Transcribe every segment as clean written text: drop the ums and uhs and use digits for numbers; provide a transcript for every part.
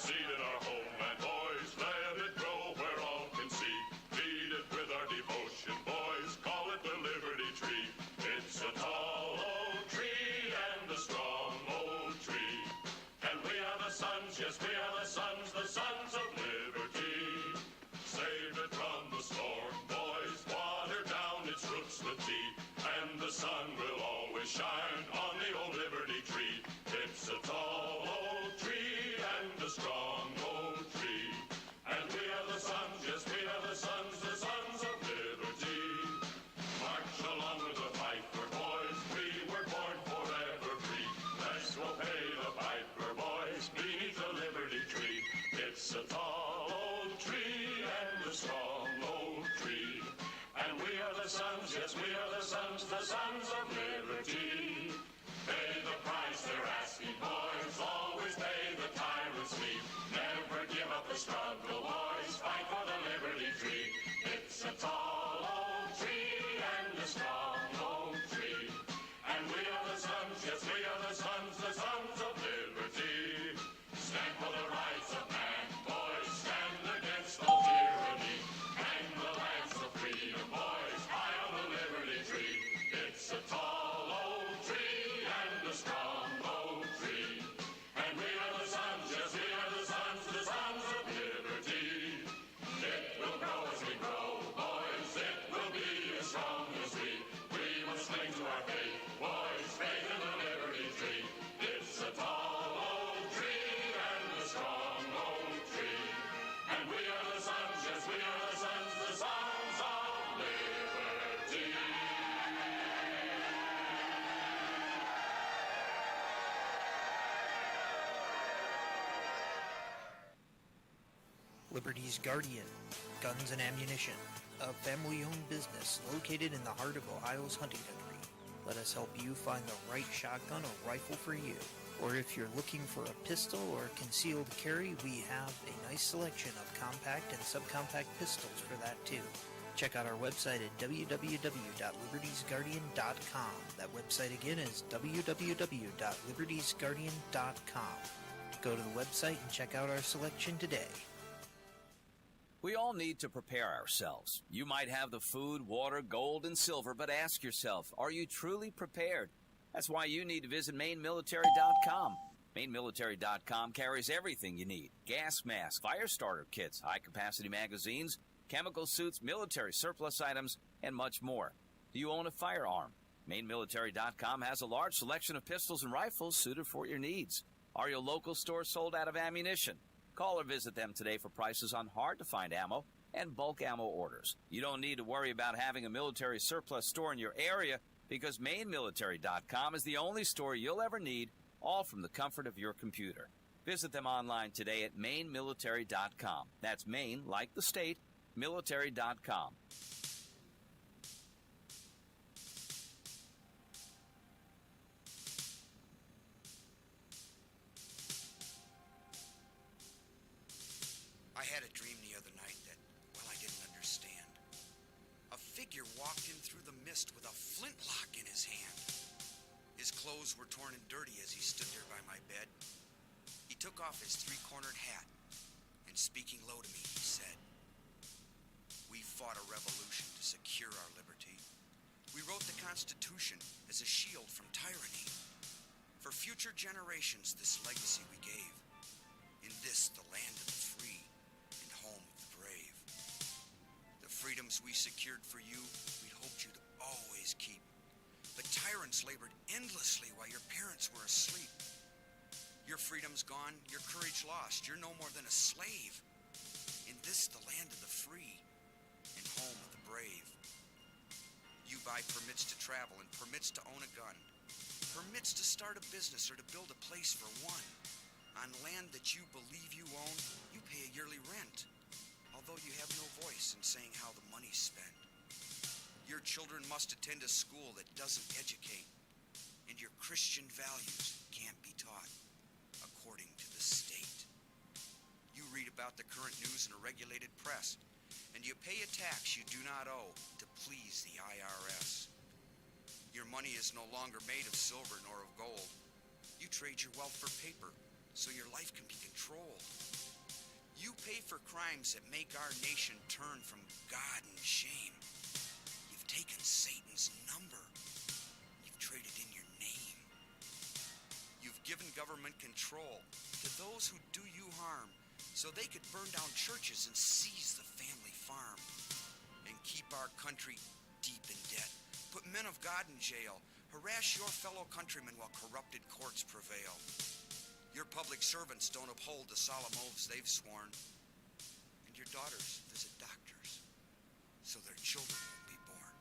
seed in our homeland, boys. Let it grow where all can see. Feed it with our devotion, boys. Call it the Liberty Tree. It's a tall old tree and a strong old tree. And we are the sons, yes, we are the sons of liberty. Save it from the storm, boys. Water down its roots with tea. And the sun will always shine on the old Liberty Tree. It's a tall old tree and a strong old tree. And we are the sons, yes, we are the sons of liberty. March along with the piper, boys. We were born forever free. Let's go pay the piper, boys, beneath the Liberty Tree. It's a tall old tree and a strong old tree. And we are the sons, yes, we are the sons of liberty. Pay the price they're asking, boys. Always pay the tyrant's fee. Never give up the struggle, boys. Fight for the Liberty Tree. It's a tall old tree and a strong old tree. And we are the sons, yes, we are the sons of liberty. Stand for the rights of man, boys. Stand against all tyranny. Hang the lance of freedom, boys, high on the Liberty Tree. It's a tall old tree and a strong old tree. And we are the sons, yes, we are the sons of liberty. It will grow as we grow, boys. It will be as strong as we. We must cling to our faith, boys, faith in the Liberty Tree. It's a tall old tree and a strong old tree. And we are the sons, yes, we are the sons of liberty. Liberty's Guardian, Guns and Ammunition, a family-owned business located in the heart of Ohio's hunting country. Let us help you find the right shotgun or rifle for you. Or if you're looking for a pistol or concealed carry, we have a nice selection of compact and subcompact pistols for that too. Check out our website at www.libertiesguardian.com. That website again is www.libertiesguardian.com. Go to the website and check out our selection today. We all need to prepare ourselves. You might have the food, water, gold, and silver, but ask yourself, are you truly prepared? That's why you need to visit MaineMilitary.com. MaineMilitary.com carries everything you need. Gas masks, fire starter kits, high-capacity magazines, chemical suits, military surplus items, and much more. Do you own a firearm? MaineMilitary.com has a large selection of pistols and rifles suited for your needs. Are your local stores sold out of ammunition? Call or visit them today for prices on hard-to-find ammo and bulk ammo orders. You don't need to worry about having a military surplus store in your area because MaineMilitary.com is the only store you'll ever need, all from the comfort of your computer. Visit them online today at MaineMilitary.com. That's Maine, like the state, military.com. I had a dream the other night that, well, I didn't understand. A figure walked in through the mist with a flintlock in his hand. His clothes were torn and dirty as he stood there by my bed. He took off his three-cornered hat, and speaking low to me, he said, "We fought a revolution to secure our liberty. We wrote the Constitution as a shield from tyranny. For future generations, this legacy we gave. In this, the land of the free, home of the brave. The freedoms we secured for you, we'd hoped you'd always keep. But tyrants labored endlessly while your parents were asleep. Your freedom's gone, your courage lost. You're no more than a slave. In this, the land of the free and home of the brave. You buy permits to travel and permits to own a gun. Permits to start a business or to build a place for one. On land that you believe you own, you pay a yearly rent, although you have no voice in saying how the money's spent. Your children must attend a school that doesn't educate, and your Christian values can't be taught according to the state. You read about the current news in a regulated press, and you pay a tax you do not owe to please the IRS. Your money is no longer made of silver nor of gold. You trade your wealth for paper, so your life can be controlled. You pay for crimes that make our nation turn from God and shame. You've taken Satan's number. You've traded in your name. You've given government control to those who do you harm so they could burn down churches and seize the family farm and keep our country deep in debt. Put men of God in jail. Harass your fellow countrymen while corrupted courts prevail. Your public servants don't uphold the solemn oaths they've sworn. And your daughters visit doctors so their children won't be born.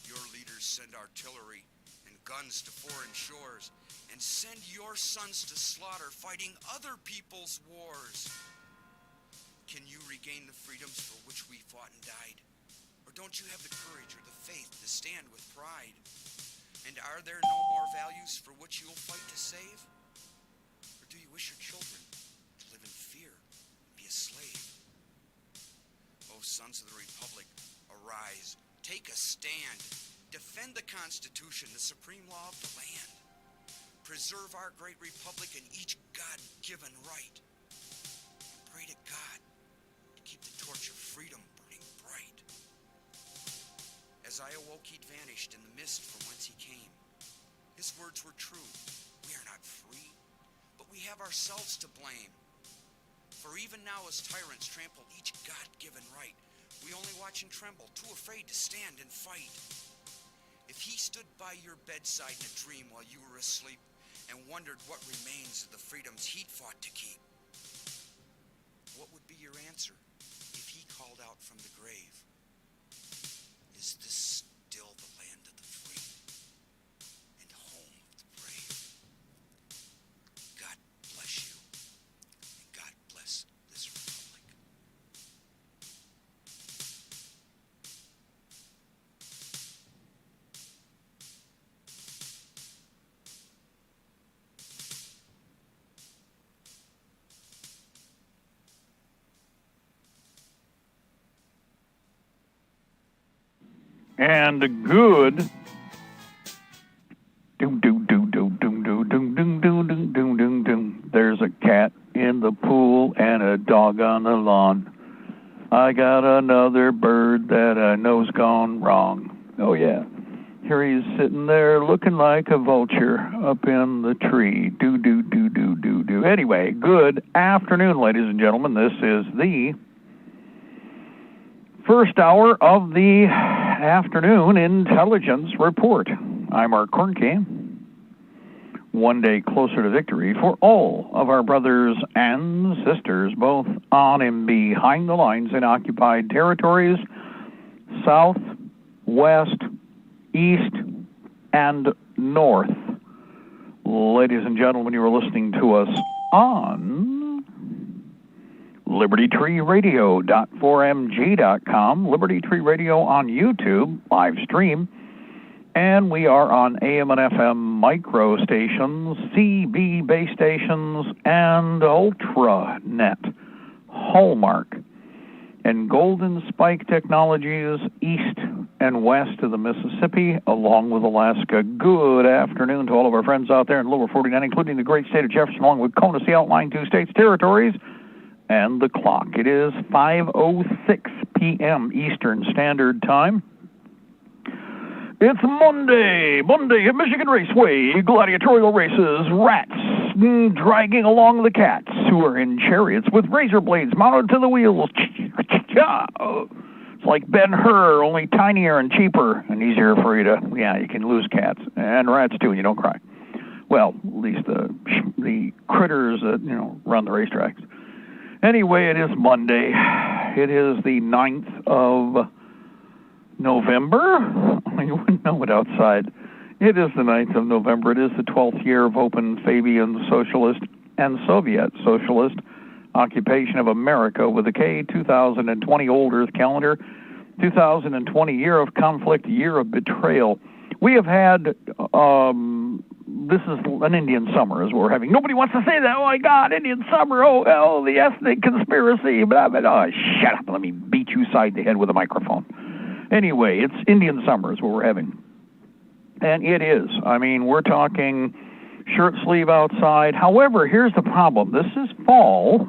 Your leaders send artillery and guns to foreign shores and send your sons to slaughter fighting other people's wars. Can you regain the freedoms for which we fought and died? Or don't you have the courage or the faith to stand with pride? And are there no more values for which you will fight to save? Or do you wish your children to live in fear and be a slave? O sons of the Republic, arise, take a stand. Defend the Constitution, the supreme law of the land. Preserve our great republic and each God-given right. And pray to God to keep the torch of freedom burning bright. As I awoke, he'd vanished in the mist from whence he came. His words were true. We are not free, but we have ourselves to blame. For even now as tyrants trample each God-given right, we only watch and tremble, too afraid to stand and fight. If he stood by your bedside in a dream while you were asleep and wondered what remains of the freedoms he'd fought to keep, what would be your answer if he called out from the grave? Is this still the land of the free and home of the brave? God bless you, and God bless this republic. And good. Doom doom doom doom doom doom doom doom doom doom doom doom doom. There's a cat in the pool and a dog on the lawn. I got another bird that I know's gone wrong. Oh yeah, here he's sitting there looking like a vulture up in the tree. Do do do do do do. Anyway, good afternoon, ladies and gentlemen. This is the first hour of the afternoon intelligence report. I'm Mark Cornke. One day closer to victory for all of our brothers and sisters, both on and behind the lines in occupied territories, south, west, east, and north. Ladies and gentlemen, you are listening to us on Libertytreeradio.4mg.com, Liberty Tree Radio on YouTube, live stream, and we are on AM and FM micro stations, CB base stations, and Ultranet, Hallmark, and Golden Spike Technologies east and west of the Mississippi, along with Alaska. Good afternoon to all of our friends out there in lower 49, including the great state of Jefferson, along with CONUS, the outlying two states, territories, and the clock. It is 5:06 p.m. Eastern Standard Time. It's Monday at Michigan Raceway. Gladiatorial races, rats dragging along the cats who are in chariots with razor blades mounted to the wheels. It's like Ben-Hur, only tinier and cheaper and easier for you to, you can lose cats and rats too, and you don't cry. Well, at least the critters that, run the racetracks. Anyway, it is Monday. It is the 9th of November. You wouldn't know it outside. It is the 9th of November. It is the 12th year of open Fabian socialist and Soviet socialist occupation of America with a K, 2020 Old Earth calendar, 2020 year of conflict, year of betrayal. We have had... this is an Indian summer, is what we're having. Nobody wants to say that. Oh, my God, Indian summer. Oh, the ethnic conspiracy. Blah, blah, blah. Shut up. Let me beat you side the head with a microphone. Anyway, it's Indian summer is what we're having. And it is. I mean, we're talking shirt sleeve outside. However, here's the problem. This is fall.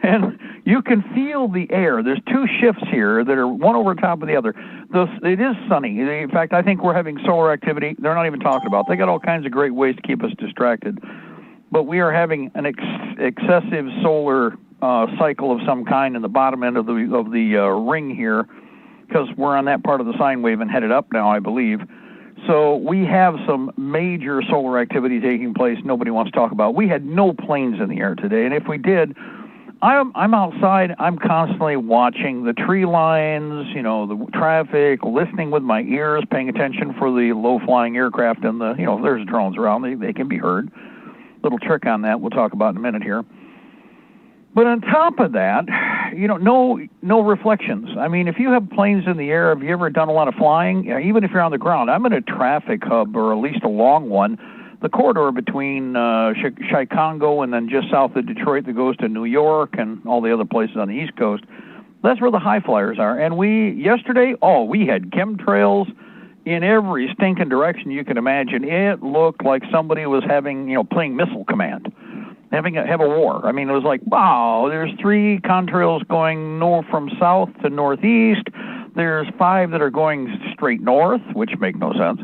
And you can feel the air. There's two shifts here that are one over top of the other. It is sunny. In fact, I think we're having solar activity they're not even talking about. They got all kinds of great ways to keep us distracted. But we are having an excessive solar cycle of some kind in the bottom end of the ring here, because we're on that part of the sine wave and headed up now, I believe. So we have some major solar activity taking place nobody wants to talk about. We had no planes in the air today, and if we did, I'm outside. I'm constantly watching the tree lines, the traffic, listening with my ears, paying attention for the low-flying aircraft and if there's drones around, they can be heard. Little trick on that we'll talk about in a minute here. But on top of that, no reflections. I mean, if you have planes in the air, have you ever done a lot of flying? Even if you're on the ground, I'm in a traffic hub, or at least a long one, the corridor between Chicago and then just south of Detroit that goes to New York and all the other places on the East Coast. That's where the high flyers are. And yesterday, we had chemtrails in every stinking direction you can imagine. It looked like somebody was playing Missile Command, have a war. I mean, it was like, wow, there's 3 contrails going from south to northeast. There's 5 that are going straight north, which make no sense.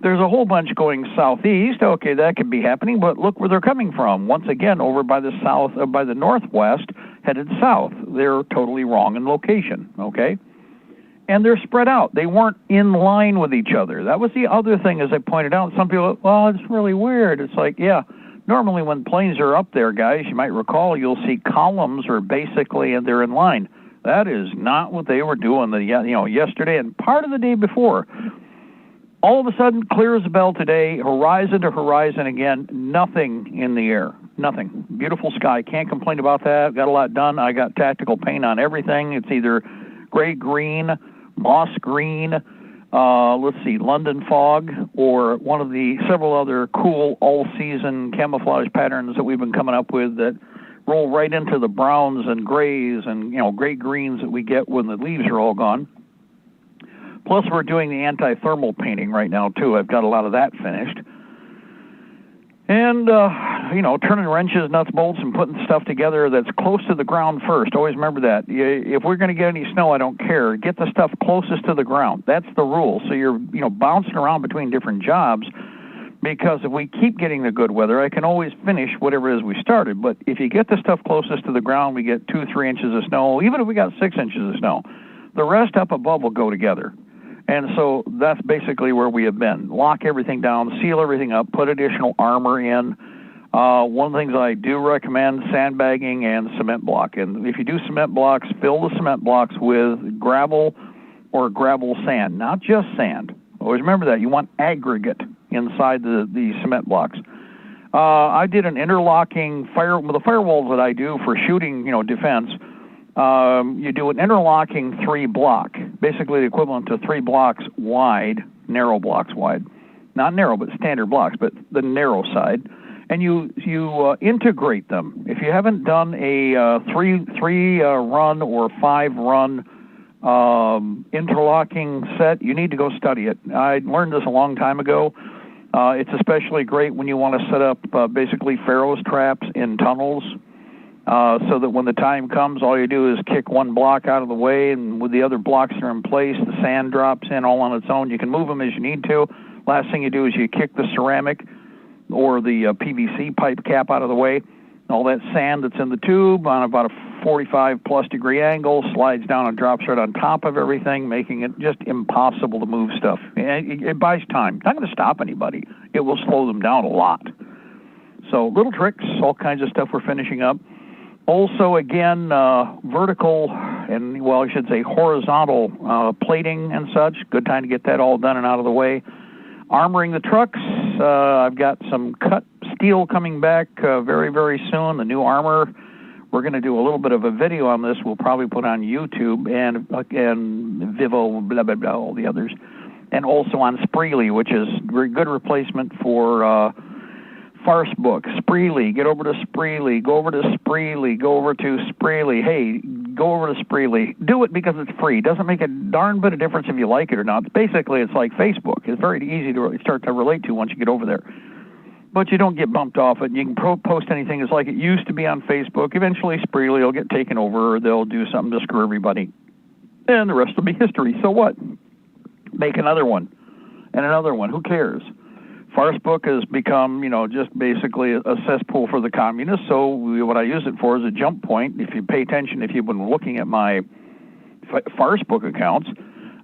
There's a whole bunch going southeast. Okay, that could be happening, but look where they're coming from. Once again, over by the northwest, headed south. They're totally wrong in location, okay? And they're spread out. They weren't in line with each other. That was the other thing, as I pointed out. Some people, it's really weird. It's like, yeah, normally when planes are up there, guys, you might recall, you'll see columns or basically, and they're in line. That is not what they were doing yesterday and part of the day before. All of a sudden, clear as a bell today, horizon to horizon again, nothing in the air, nothing. Beautiful sky, can't complain about that. Got a lot done. I got tactical paint on everything. It's either gray-green, moss green, London fog, or one of the several other cool all-season camouflage patterns that we've been coming up with that roll right into the browns and grays and, gray-greens that we get when the leaves are all gone. Plus, we're doing the anti-thermal painting right now, too. I've got a lot of that finished. And, turning wrenches, nuts, bolts, and putting stuff together that's close to the ground first. Always remember that. If we're going to get any snow, I don't care. Get the stuff closest to the ground. That's the rule. So you're, bouncing around between different jobs, because if we keep getting the good weather, I can always finish whatever it is we started. But if you get the stuff closest to the ground, we get 2-3 inches of snow. Even if we got 6 inches of snow, the rest up above will go together. And so that's basically where we have been. Lock everything down, seal everything up, put additional armor in. One of the things I do recommend, sandbagging and cement block. And if you do cement blocks, fill the cement blocks with gravel or gravel sand, not just sand. Always remember that. You want aggregate inside the cement blocks. I did an interlocking with the firewalls that I do for shooting, defense. You do an interlocking 3-block, basically the equivalent to 3 blocks wide, narrow blocks wide. Not narrow, but standard blocks, but the narrow side. And you integrate them. If you haven't done a 3-run or 5-run interlocking set, you need to go study it. I learned this a long time ago. It's especially great when you want to set up basically Pharaoh's traps in tunnels. So that when the time comes, all you do is kick one block out of the way, and with the other blocks that are in place, the sand drops in all on its own. You can move them as you need to. Last thing you do is you kick the ceramic or the PVC pipe cap out of the way. All that sand that's in the tube on about a 45-plus degree angle slides down and drops right on top of everything, making it just impossible to move stuff. It buys time. It's not going to stop anybody. It will slow them down a lot. So little tricks, all kinds of stuff we're finishing up. Also, again, vertical and, I should say horizontal plating and such. Good time to get that all done and out of the way. Armoring the trucks. I've got some cut steel coming back very, very soon, the new armor. We're going to do a little bit of a video on this. We'll probably put on YouTube and Vivo, blah, blah, blah, all the others. And also on Spreely, which is a good replacement for Farce Book. Spreely, get over to Spreely, go over to Spreely, go over to Spreely. Hey, go over to Spreely. Do it because it's free. Doesn't make a darn bit of difference if you like it or not. Basically, it's like Facebook. It's very easy to start to relate to once you get over there. but you don't get bumped off it. You can post anything. It's like it used to be on Facebook. Eventually, Spreely will get taken over, or they'll do something to screw everybody. And the rest will be history. So what? Make another one and another one. Who cares? Farcebook has become, just basically a cesspool for the communists. So what I use it for is a jump point. If you pay attention, if you've been looking at my Farcebook accounts,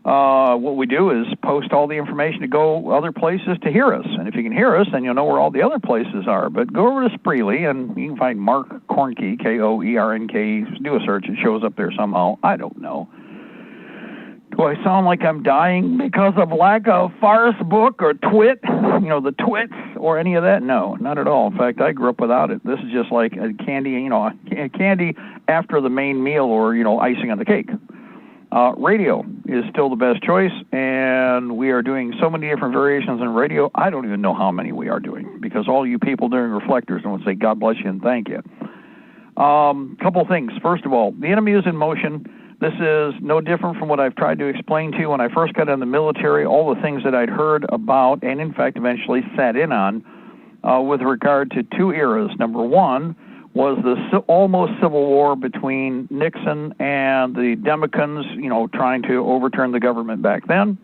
what we do is post all the information to go other places to hear us. And if you can hear us, then you'll know where all the other places are. But go over to Spreely, and you can find Mark Kornke, Koernk. Do a search. It shows up there somehow. I don't know. Do I sound like I'm dying because of lack of Farcebook or Twit, the Twits or any of that? No, not at all. In fact, I grew up without it. This is just like a candy, candy after the main meal or, icing on the cake. Radio is still the best choice, and we are doing so many different variations in radio. I don't even know how many we are doing, because all you people doing reflectors don't say God bless you and thank you. Couple things. First of all, the enemy is in motion. This is no different from what I've tried to explain to you when I first got in the military, all the things that I'd heard about and, in fact, eventually sat in on with regard to two eras. Number one was the almost civil war between Nixon and the Democrats, trying to overturn the government back then.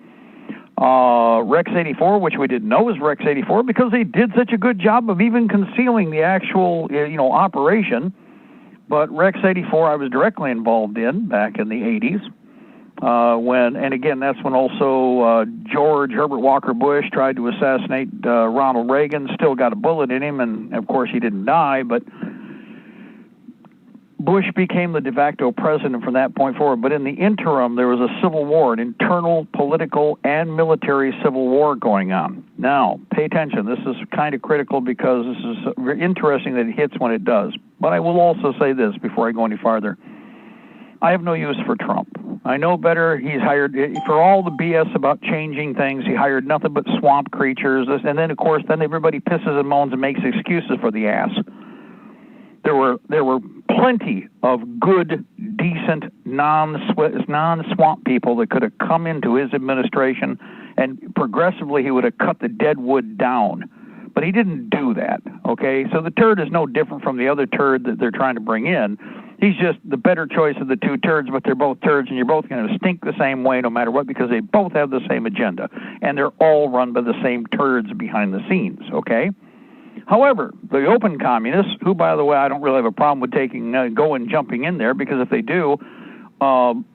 Rex 84, which we didn't know was Rex 84 because they did such a good job of even concealing the actual, operation. But Rex 84 I was directly involved in back in the 80s. And again, that's when also George Herbert Walker Bush tried to assassinate Ronald Reagan, still got a bullet in him, and of course he didn't die, but Bush became the de facto president from that point forward. But in the interim, there was a civil war, an internal political and military civil war going on. Now, pay attention. This is kind of critical because this is very interesting that it hits when it does. But I will also say this before I go any farther. I have no use for Trump. I know better. He's hired, for all the BS about changing things, he hired nothing but swamp creatures. And then, of course, everybody pisses and moans and makes excuses for the ass. There were plenty of good, decent, non-swamp people that could have come into his administration, and progressively he would have cut the dead wood down. But he didn't do that, okay? So the turd is no different from the other turd that they're trying to bring in. He's just the better choice of the two turds, but they're both turds, and you're both going to stink the same way no matter what, because they both have the same agenda, and they're all run by the same turds behind the scenes, okay? However, the open communists, who, by the way, I don't really have a problem with jumping in there, because if they do,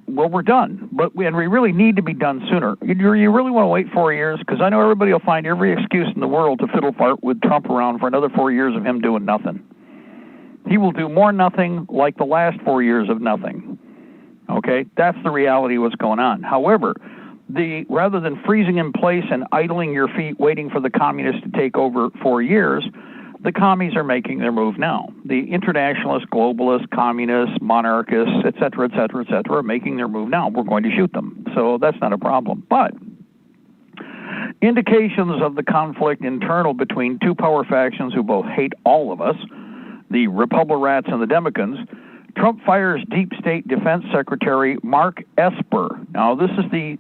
we're done. But we really need to be done sooner. You really want to wait 4 years? Because I know everybody will find every excuse in the world to fiddle fart with Trump around for another 4 years of him doing nothing. He will do more nothing like the last 4 years of nothing. Okay? That's the reality of what's going on. However, rather than freezing in place and idling your feet waiting for the communists to take over 4 years, the commies are making their move now. The internationalists, globalists, communists, monarchists, et cetera, are making their move now. We're going to shoot them. So that's not a problem. But indications of the conflict internal between two power factions who both hate all of us, the Republicans and the Democrats. Trump fires Deep State Defense Secretary Mark Esper. Now, this is the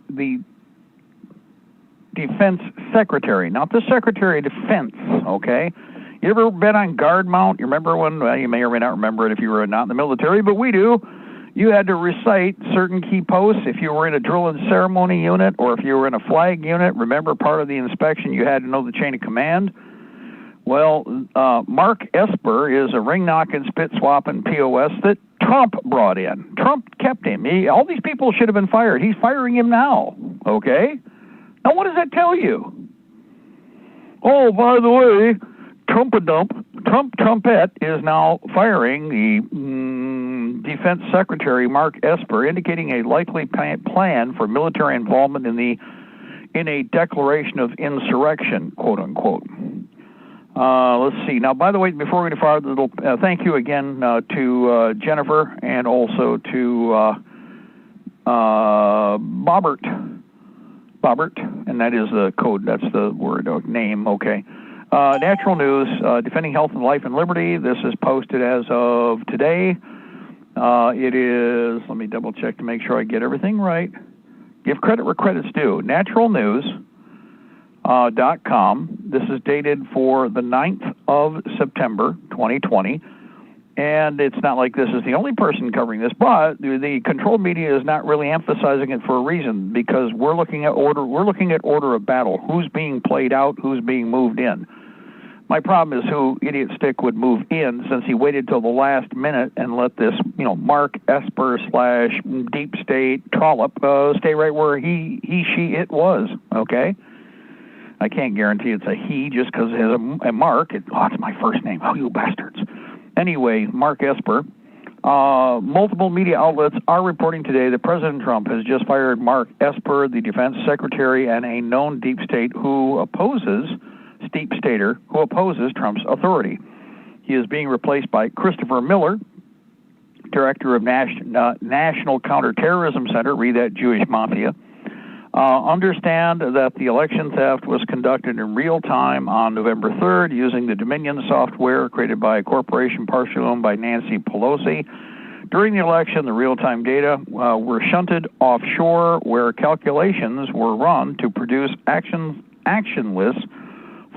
Defense Secretary, not the Secretary of Defense, okay? You ever been on guard mount? You remember when, well, you may or may not remember it if you were not in the military, but we do. You had to recite certain key posts if you were in a drill and ceremony unit or if you were in a flag unit. Remember, part of the inspection, you had to know the chain of command. Well, Mark Esper is a ring-knocking, spit-swapping POS that Trump brought in. Trump kept him. All these people should have been fired. He's firing him now, okay? Now, what does that tell you? Oh, by the way, Trumpet is now firing the Defense Secretary, Mark Esper, indicating a likely plan for military involvement in a declaration of insurrection, quote-unquote. Let's see. Now, by the way, before we go farther, thank you again to Jennifer and also to Bobbert, and that is the code. That's the word, name. Okay. Natural News, defending health and life and liberty. This is posted as of today. It is. Let me double check to make sure I get everything right. Give credit where credit's due. Naturalnews.com. This is dated for the 9th of September 2020. And it's not like this is the only person covering this, but the controlled media is not really emphasizing it for a reason, because we're looking at order of battle. Who's being played out, who's being moved in. My problem is who Idiot Stick would move in, since he waited till the last minute and let this, Mark Esper / deep state trollop stay right where it was, okay? I can't guarantee it's a he just because it has a Mark. It's my first name. Oh, you bastards. Anyway, Mark Esper. Multiple media outlets are reporting today that President Trump has just fired Mark Esper, the defense secretary and a known deep state who opposes Trump's authority. He is being replaced by Christopher Miller, director of National Counterterrorism Center, read that Jewish mafia. Understand that the election theft was conducted in real time on November 3rd using the Dominion software created by a corporation partially owned by Nancy Pelosi. During the election, the real-time data were shunted offshore, where calculations were run to produce action lists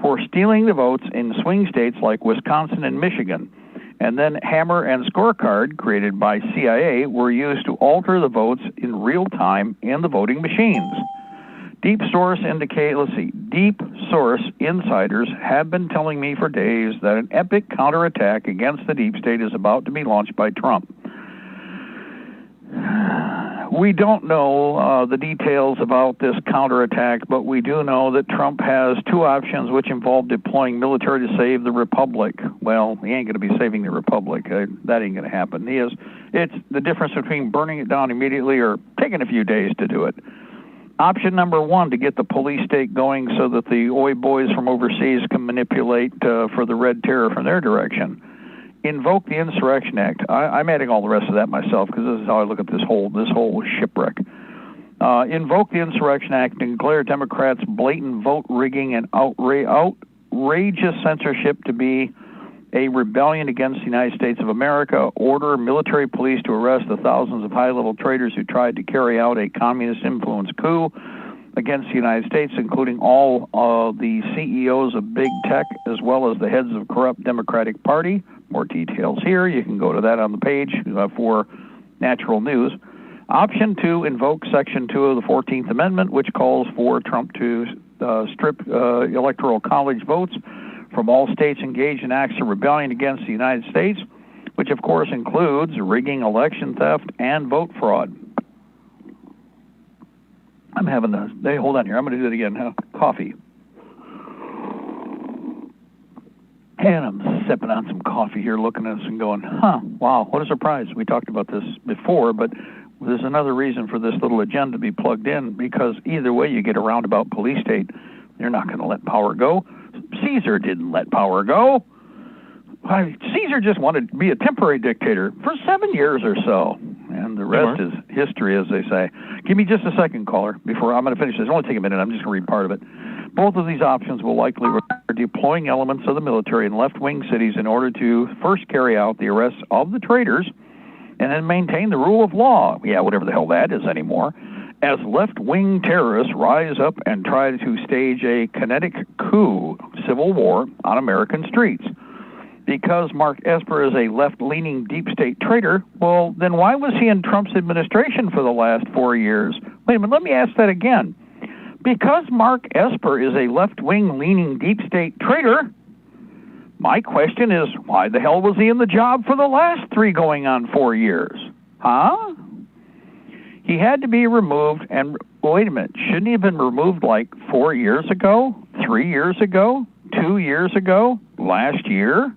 for stealing the votes in swing states like Wisconsin and Michigan. And then Hammer and Scorecard, created by CIA, were used to alter the votes in real time in the voting machines. Deep source insiders have been telling me for days that an epic counterattack against the deep state is about to be launched by Trump. We don't know the details about this counterattack, but we do know that Trump has two options which involve deploying military to save the Republic. Well, he ain't going to be saving the Republic. That ain't going to happen. It's the difference between burning it down immediately or taking a few days to do it. Option number one, to get the police state going so that the oi boys from overseas can manipulate for the Red Terror from their direction. Invoke the Insurrection Act. I'm adding all the rest of that myself because this is how I look at this whole shipwreck. Invoke the Insurrection Act and declare Democrats' blatant vote rigging and outrageous censorship to be a rebellion against the United States of America. Order military police to arrest the thousands of high-level traitors who tried to carry out a communist-influenced coup against the United States, including all the CEOs of big tech as well as the heads of corrupt Democratic Party. More details here. You can go to that on the page for Natural News. Option 2, invoke Section 2 of the 14th Amendment, which calls for Trump to strip Electoral College votes from all states engaged in acts of rebellion against the United States, which of course includes rigging, election theft, and vote fraud. I'm having hold on here. I'm going to do that again. Coffee. And I'm sipping on some coffee here, looking at this and going, wow, what a surprise. We talked about this before, but there's another reason for this little agenda to be plugged in, because either way you get a roundabout police state, you're not going to let power go. Caesar didn't let power go. Caesar just wanted to be a temporary dictator for 7 years or so, and the rest is history, as they say. Give me just a second, caller, before I'm going to finish this. It'll only take a minute. I'm just going to read part of it. Both of these options will likely require deploying elements of the military in left-wing cities in order to first carry out the arrests of the traitors and then maintain the rule of law. Yeah, whatever the hell that is anymore. As left-wing terrorists rise up and try to stage a kinetic coup, civil war, on American streets. Because Mark Esper is a left-leaning deep state traitor, well, then why was he in Trump's administration for the last 4 years? Wait a minute, let me ask that again. Because Mark Esper is a left-wing leaning deep state traitor, my question is, why the hell was he in the job for the last 3 going on 4 years? Huh? He had to be removed, and wait a minute, shouldn't he have been removed like 4 years ago, 3 years ago, 2 years ago, last year?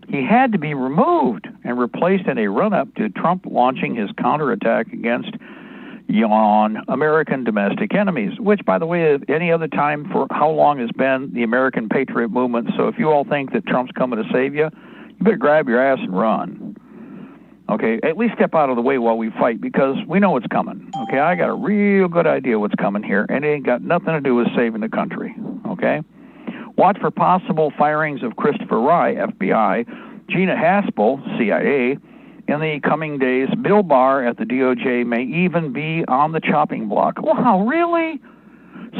He had to be removed and replaced in a run-up to Trump launching his counterattack against American domestic enemies, which, by the way, any other time for how long has been the American Patriot Movement. So if you all think that Trump's coming to save you, you better grab your ass and run. Okay, at least step out of the way while we fight, because we know it's coming. Okay, I got a real good idea what's coming here, and it ain't got nothing to do with saving the country. Okay? Watch for possible firings of Christopher Wray, FBI, Gina Haspel, CIA, in the coming days. Bill Barr at the DOJ may even be on the chopping block. Wow, really?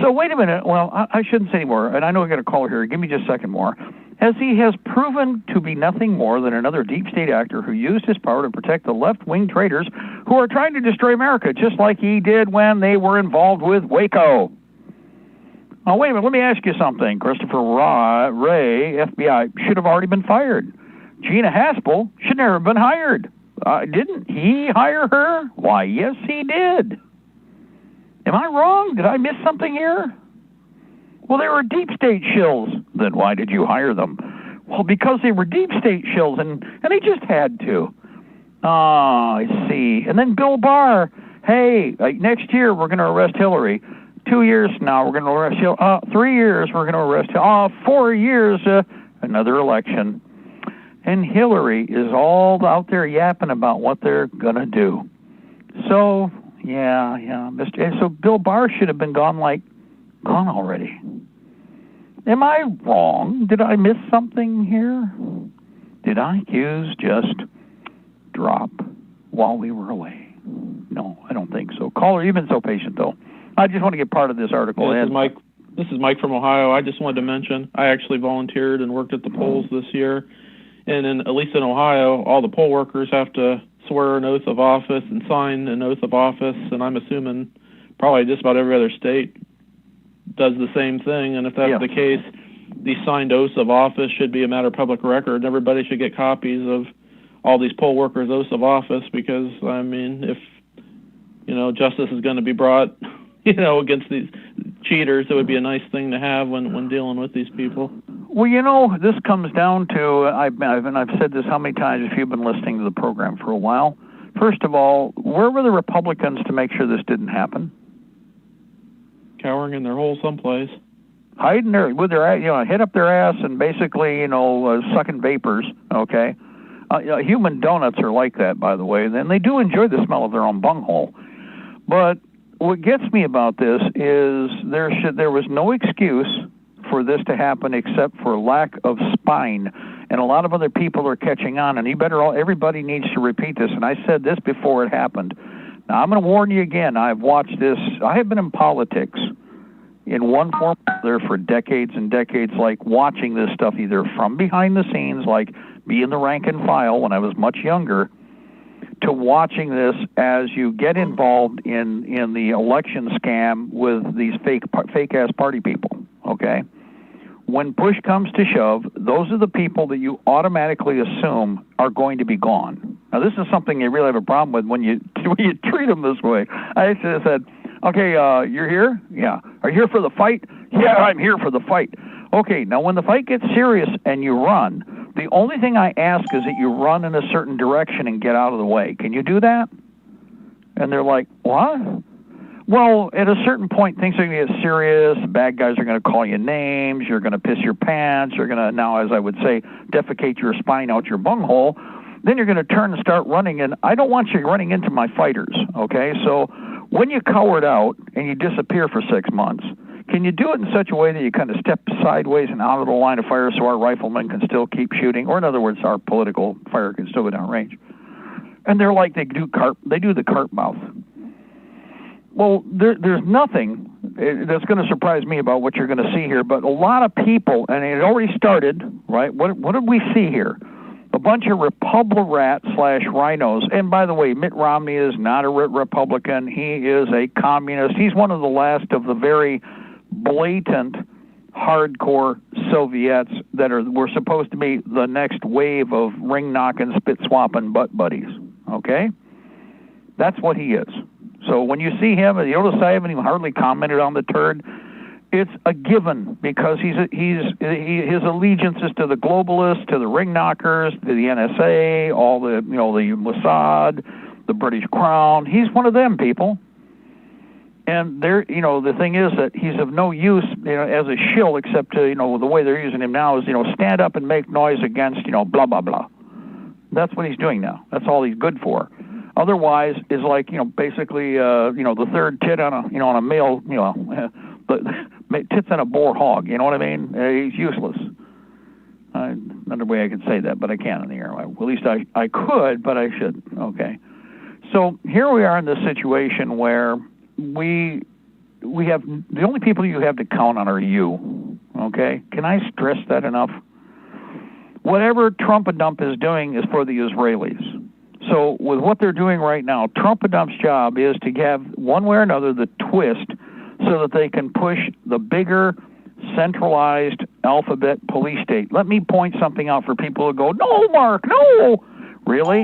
So wait a minute. Well, I shouldn't say more, and I know I got a caller here. Give me just a second more. as he has proven to be nothing more than another deep state actor who used his power to protect the left-wing traitors who are trying to destroy America, just like he did when they were involved with Waco. Oh, wait a minute, let me ask you something. Christopher Wray, FBI, should have already been fired. Gina Haspel should never have been hired. Didn't he hire her? Why, yes, he did. Am I wrong? Did I miss something here? Well, they were deep state shills. Then why did you hire them? Well, because they were deep state shills, and they just had to. I see. And then Bill Barr, hey, next year we're going to arrest Hillary. 2 years from now we're going to arrest Hillary. 3 years we're going to arrest Hillary. 4 years, another election. And Hillary is all out there yapping about what they're going to do. So, yeah. So Bill Barr should have been gone already. Am I wrong? Did I miss something here? Did IQs just drop while we were away? No, I don't think so. Caller, you've been so patient, though. I just want to get part of this article. This is Mike. This is Mike from Ohio. I just wanted to mention I actually volunteered and worked at the polls this year. And at least in Ohio, all the poll workers have to swear an oath of office and sign an oath of office. And I'm assuming probably just about every other state does the same thing. And if that's the case, these signed oaths of office should be a matter of public record. And everybody should get copies of all these poll workers' oaths of office because, I mean, if, justice is going to be brought, against these cheaters, it would be a nice thing to have when dealing with these people. Well, this comes down to, I've said this how many times if you've been listening to the program for a while. First of all, where were the Republicans to make sure this didn't happen? Cowering in their hole someplace. Hiding with their, head up their ass and basically, sucking vapors, okay? Human donuts are like that, by the way, and they do enjoy the smell of their own bunghole. But what gets me about this is there was no excuse for this to happen except for lack of spine, and a lot of other people are catching on, and everybody needs to repeat this, and I said this before it happened. Now, I'm going to warn you again. I've watched this. I have been in politics in one form or another for decades and decades, like watching this stuff either from behind the scenes, like being the rank and file when I was much younger, to watching this as you get involved in the election scam with these fake-ass party people, okay? When push comes to shove, those are the people that you automatically assume are going to be gone. Now, this is something you really have a problem with when you treat them this way. I said, okay, you're here? Yeah. Are you here for the fight? Yeah, I'm here for the fight. Okay, now when the fight gets serious and you run, the only thing I ask is that you run in a certain direction and get out of the way. Can you do that? And they're like, what? Well, at a certain point, things are going to get serious. The bad guys are going to call you names. You're going to piss your pants. You're going to, now, as I would say, defecate your spine out your bunghole. Then you're going to turn and start running, and I don't want you running into my fighters, okay? So when you cowered out and you disappear for 6 months, can you do it in such a way that you kind of step sideways and out of the line of fire so our riflemen can still keep shooting? Or in other words, our political fire can still go down range. And they're like, they do the carp mouth. Well, there's nothing that's going to surprise me about what you're going to see here, but a lot of people, and it already started, right? What did we see here? A bunch of Republican/rhinos. And by the way, Mitt Romney is not a Republican. He is a communist. He's one of the last of the very blatant, hardcore Soviets that were supposed to be the next wave of ring-knocking, spit-swapping butt buddies, okay? That's what he is. So when you see him, you notice I haven't even hardly commented on the turd. It's a given because his allegiance is to the globalists, to the ring knockers, to the NSA, all the the Mossad, the British Crown. He's one of them people. And the thing is that he's of no use, as a shill, except to, the way they're using him now is, stand up and make noise against, blah blah blah. That's what he's doing now. That's all he's good for. Otherwise, is like, basically, the third tit on a male, tits on a boar hog. You know what I mean? He's useless. Another way I could say that, but I can't on the air. At least I could, but I shouldn't. Okay. So here we are in this situation where we have the only people you have to count on are you. Okay? Can I stress that enough? Whatever Trump-a-dump is doing is for the Israelis. So with what they're doing right now, Trump-a-dump's job is to have, one way or another, the twist so that they can push the bigger, centralized alphabet police state. Let me point something out for people who go, no, Mark, no! Really?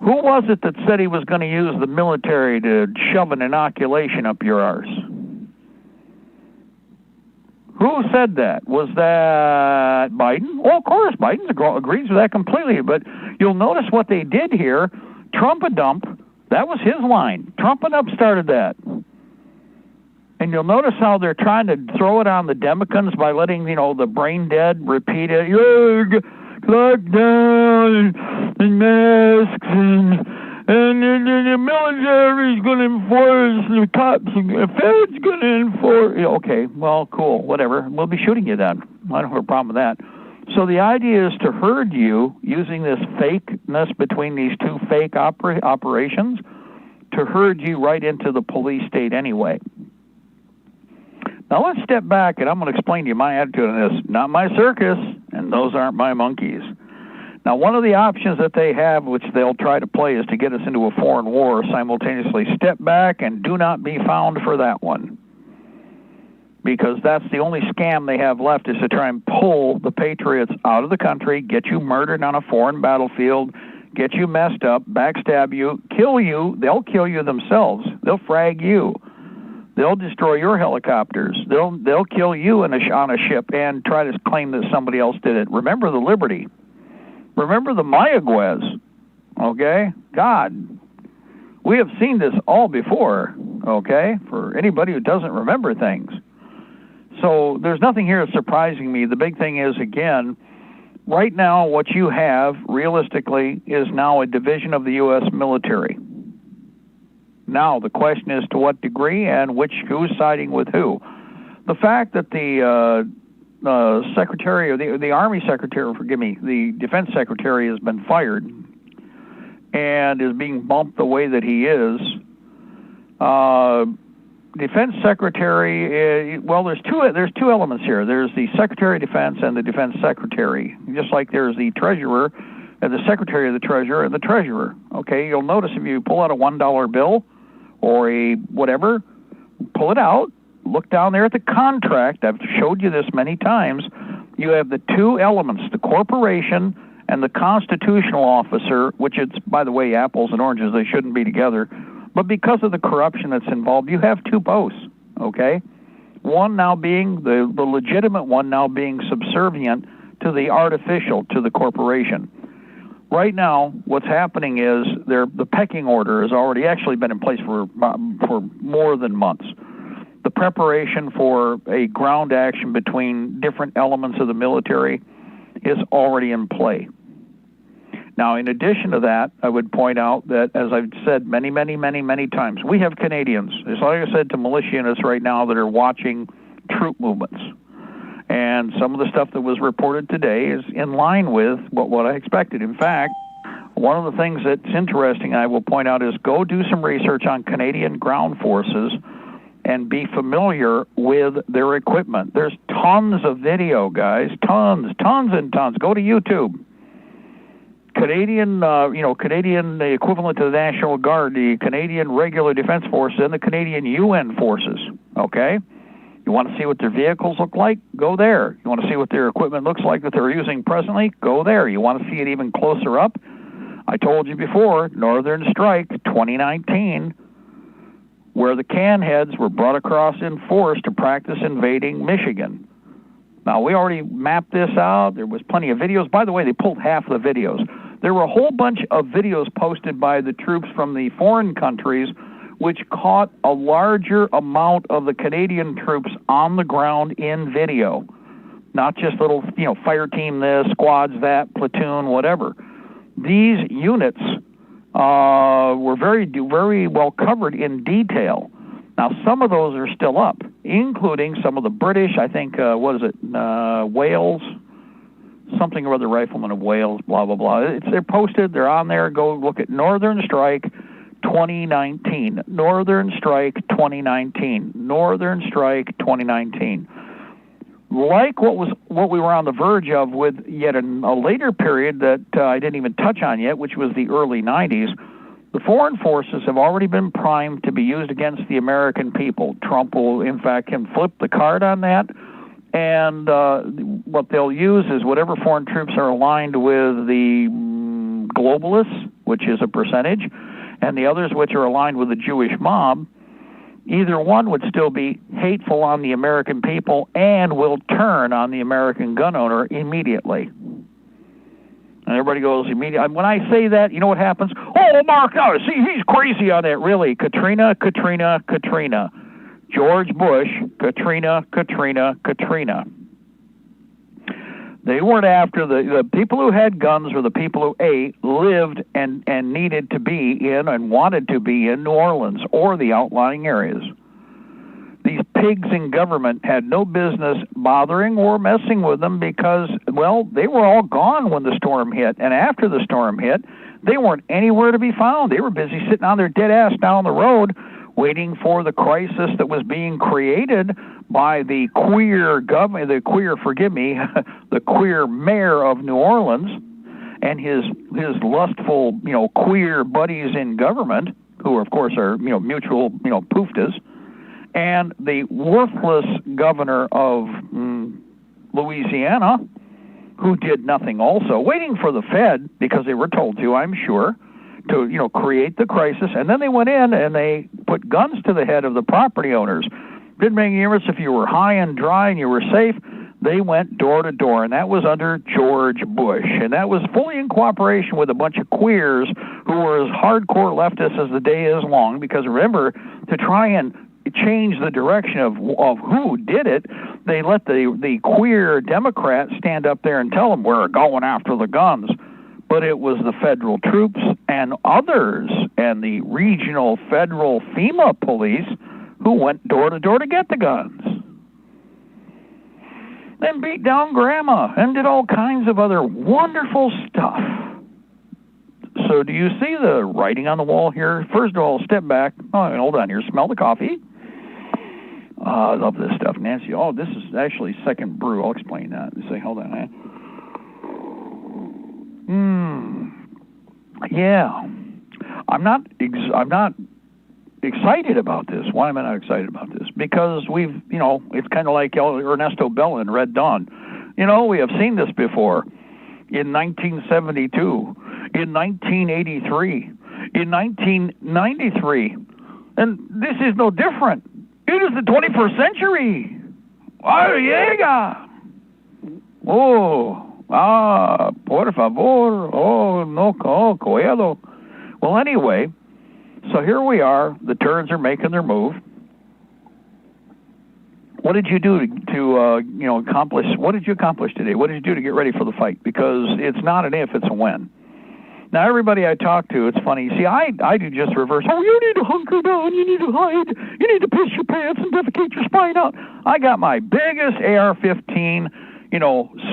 Who was it that said he was going to use the military to shove an inoculation up your arse? Who said that? Was that Biden? Well, of course, Biden agrees with that completely. But you'll notice what they did here. Trump-a-dump, that was his line. Trump-a-dump started that. And you'll notice how they're trying to throw it on the Democrats by letting, the brain dead repeat it. Lockdown and masks and the military's going to enforce, the cops, the Fed's going to enforce. Okay, well, cool, whatever. We'll be shooting you then. I don't have a problem with that. So the idea is to herd you using this fakeness between these two fake operations to herd you right into the police state anyway. Now let's step back, and I'm going to explain to you my attitude on this. Not my circus, and those aren't my monkeys. Now, one of the options that they have, which they'll try to play, is to get us into a foreign war simultaneously. Step back and do not be found for that one. Because that's the only scam they have left, is to try and pull the patriots out of the country, get you murdered on a foreign battlefield, get you messed up, backstab you, kill you. They'll kill you themselves. They'll frag you. They'll destroy your helicopters. They'll kill you on a ship and try to claim that somebody else did it. Remember the Liberty. Remember the Mayaguez. Okay? God, we have seen this all before, okay, for anybody who doesn't remember things. So there's nothing here that's surprising me. The big thing is, again, right now what you have, realistically, is now a division of the U.S. military. Now, the question is to what degree and who's siding with who. The fact that the secretary, or the Army secretary, the defense secretary has been fired and is being bumped the way that he is. Defense secretary, well, there's two elements here. There's the Secretary of Defense and the Defense Secretary, just like there's the Treasurer and the Secretary of the Treasurer and the Treasurer. Okay, you'll notice if you pull out a $1 bill or a whatever, pull it out, look down there at the contract. I've showed you this many times. You have the two elements, the corporation and the constitutional officer, which it's, by the way, apples and oranges. They shouldn't be together. But because of the corruption that's involved, you have two posts, okay? One now being, the legitimate one now being subservient to the artificial, to the corporation. Right now, what's happening is the pecking order has already actually been in place for more than months. The preparation for a ground action between different elements of the military is already in play. Now, in addition to that, I would point out that, as I've said many, many, many, many times, we have Canadians, as like I said, to militia units right now that are watching troop movements. And some of the stuff that was reported today is in line with what I expected. In fact, one of the things that's interesting, I will point out, is go do some research on Canadian ground forces and be familiar with their equipment. There's tons of video, guys, tons and tons. Go to YouTube. Canadian, Canadian, the equivalent to the National Guard, the Canadian Regular Defense Forces, and the Canadian UN forces, okay? You want to see what their vehicles look like? Go there. You want to see what their equipment looks like that they're using presently? Go there. You want to see it even closer up? I told you before, Northern Strike 2019, where the can heads were brought across in force to practice invading Michigan. Now, we already mapped this out. There was plenty of videos. By the way, they pulled half of the videos. There were a whole bunch of videos posted by the troops from the foreign countries which caught a larger amount of the Canadian troops on the ground in video. Not just little, fire team this, squads that, platoon, whatever. These units were very, very well covered in detail. Now, some of those are still up, including some of the British, I think, Wales, something or other, Riflemen of Wales, blah, blah, blah. They're posted, they're on there. Go look at Northern Strike 2019. Northern Strike 2019. Northern Strike 2019. like what we were on the verge of with yet a later period that I didn't even touch on yet, which was the early 90s, the foreign forces have already been primed to be used against the American people. Trump will, in fact, can flip the card on that, and what they'll use is whatever foreign troops are aligned with the globalists, which is a percentage, and the others which are aligned with the Jewish mob. Either one would still be hateful on the American people and will turn on the American gun owner immediately. And everybody goes immediately. When I say that, you know what happens? Oh, Mark, oh, see, he's crazy on that. Really, Katrina. George Bush, Katrina. They weren't after the people who had guns or the people who lived and needed to be in and wanted to be in New Orleans or the outlying areas. These pigs in government had no business bothering or messing with them because, well, they were all gone when the storm hit. And after the storm hit, they weren't anywhere to be found. They were busy sitting on their dead ass down the road waiting for the crisis that was being created by the queer mayor of New Orleans and his lustful, queer buddies in government, who of course are, mutual, pooftas, and the worthless governor of Louisiana, who did nothing also, waiting for the Fed, because they were told to, I'm sure, to, create the crisis. And then they went in and they put guns to the head of the property owners. Didn't make any difference if you were high and dry and you were safe. They went door to door, and that was under George Bush. And that was fully in cooperation with a bunch of queers who were as hardcore leftists as the day is long, because remember, to try and change the direction of who did it, they let the queer Democrats stand up there and tell them, we're going after the guns. But it was the federal troops and others and the regional federal FEMA police who went door to door to get the guns. Then beat down grandma and did all kinds of other wonderful stuff. So do you see the writing on the wall here? First of all, step back. Oh, hold on here. Smell the coffee. I love this stuff, Nancy. Oh, this is actually second brew. I'll explain that. Say, hold on. Yeah. I'm not excited about this. Why am I not excited about this? Because we've, it's kind of like Ernesto Bella in Red Dawn. We have seen this before in 1972, in 1983, in 1993. And this is no different. It is the 21st century. Arriega. Por favor. Oh, no, Coelho. Well, anyway, so here we are. The turns are making their move. What did you do to accomplish? What did you accomplish today? What did you do to get ready for the fight? Because it's not an if, it's a when. Now, everybody I talk to, it's funny. See, I do just reverse. Oh, you need to hunker down. You need to hide. You need to piss your pants and defecate your spine out. I got my biggest AR-15.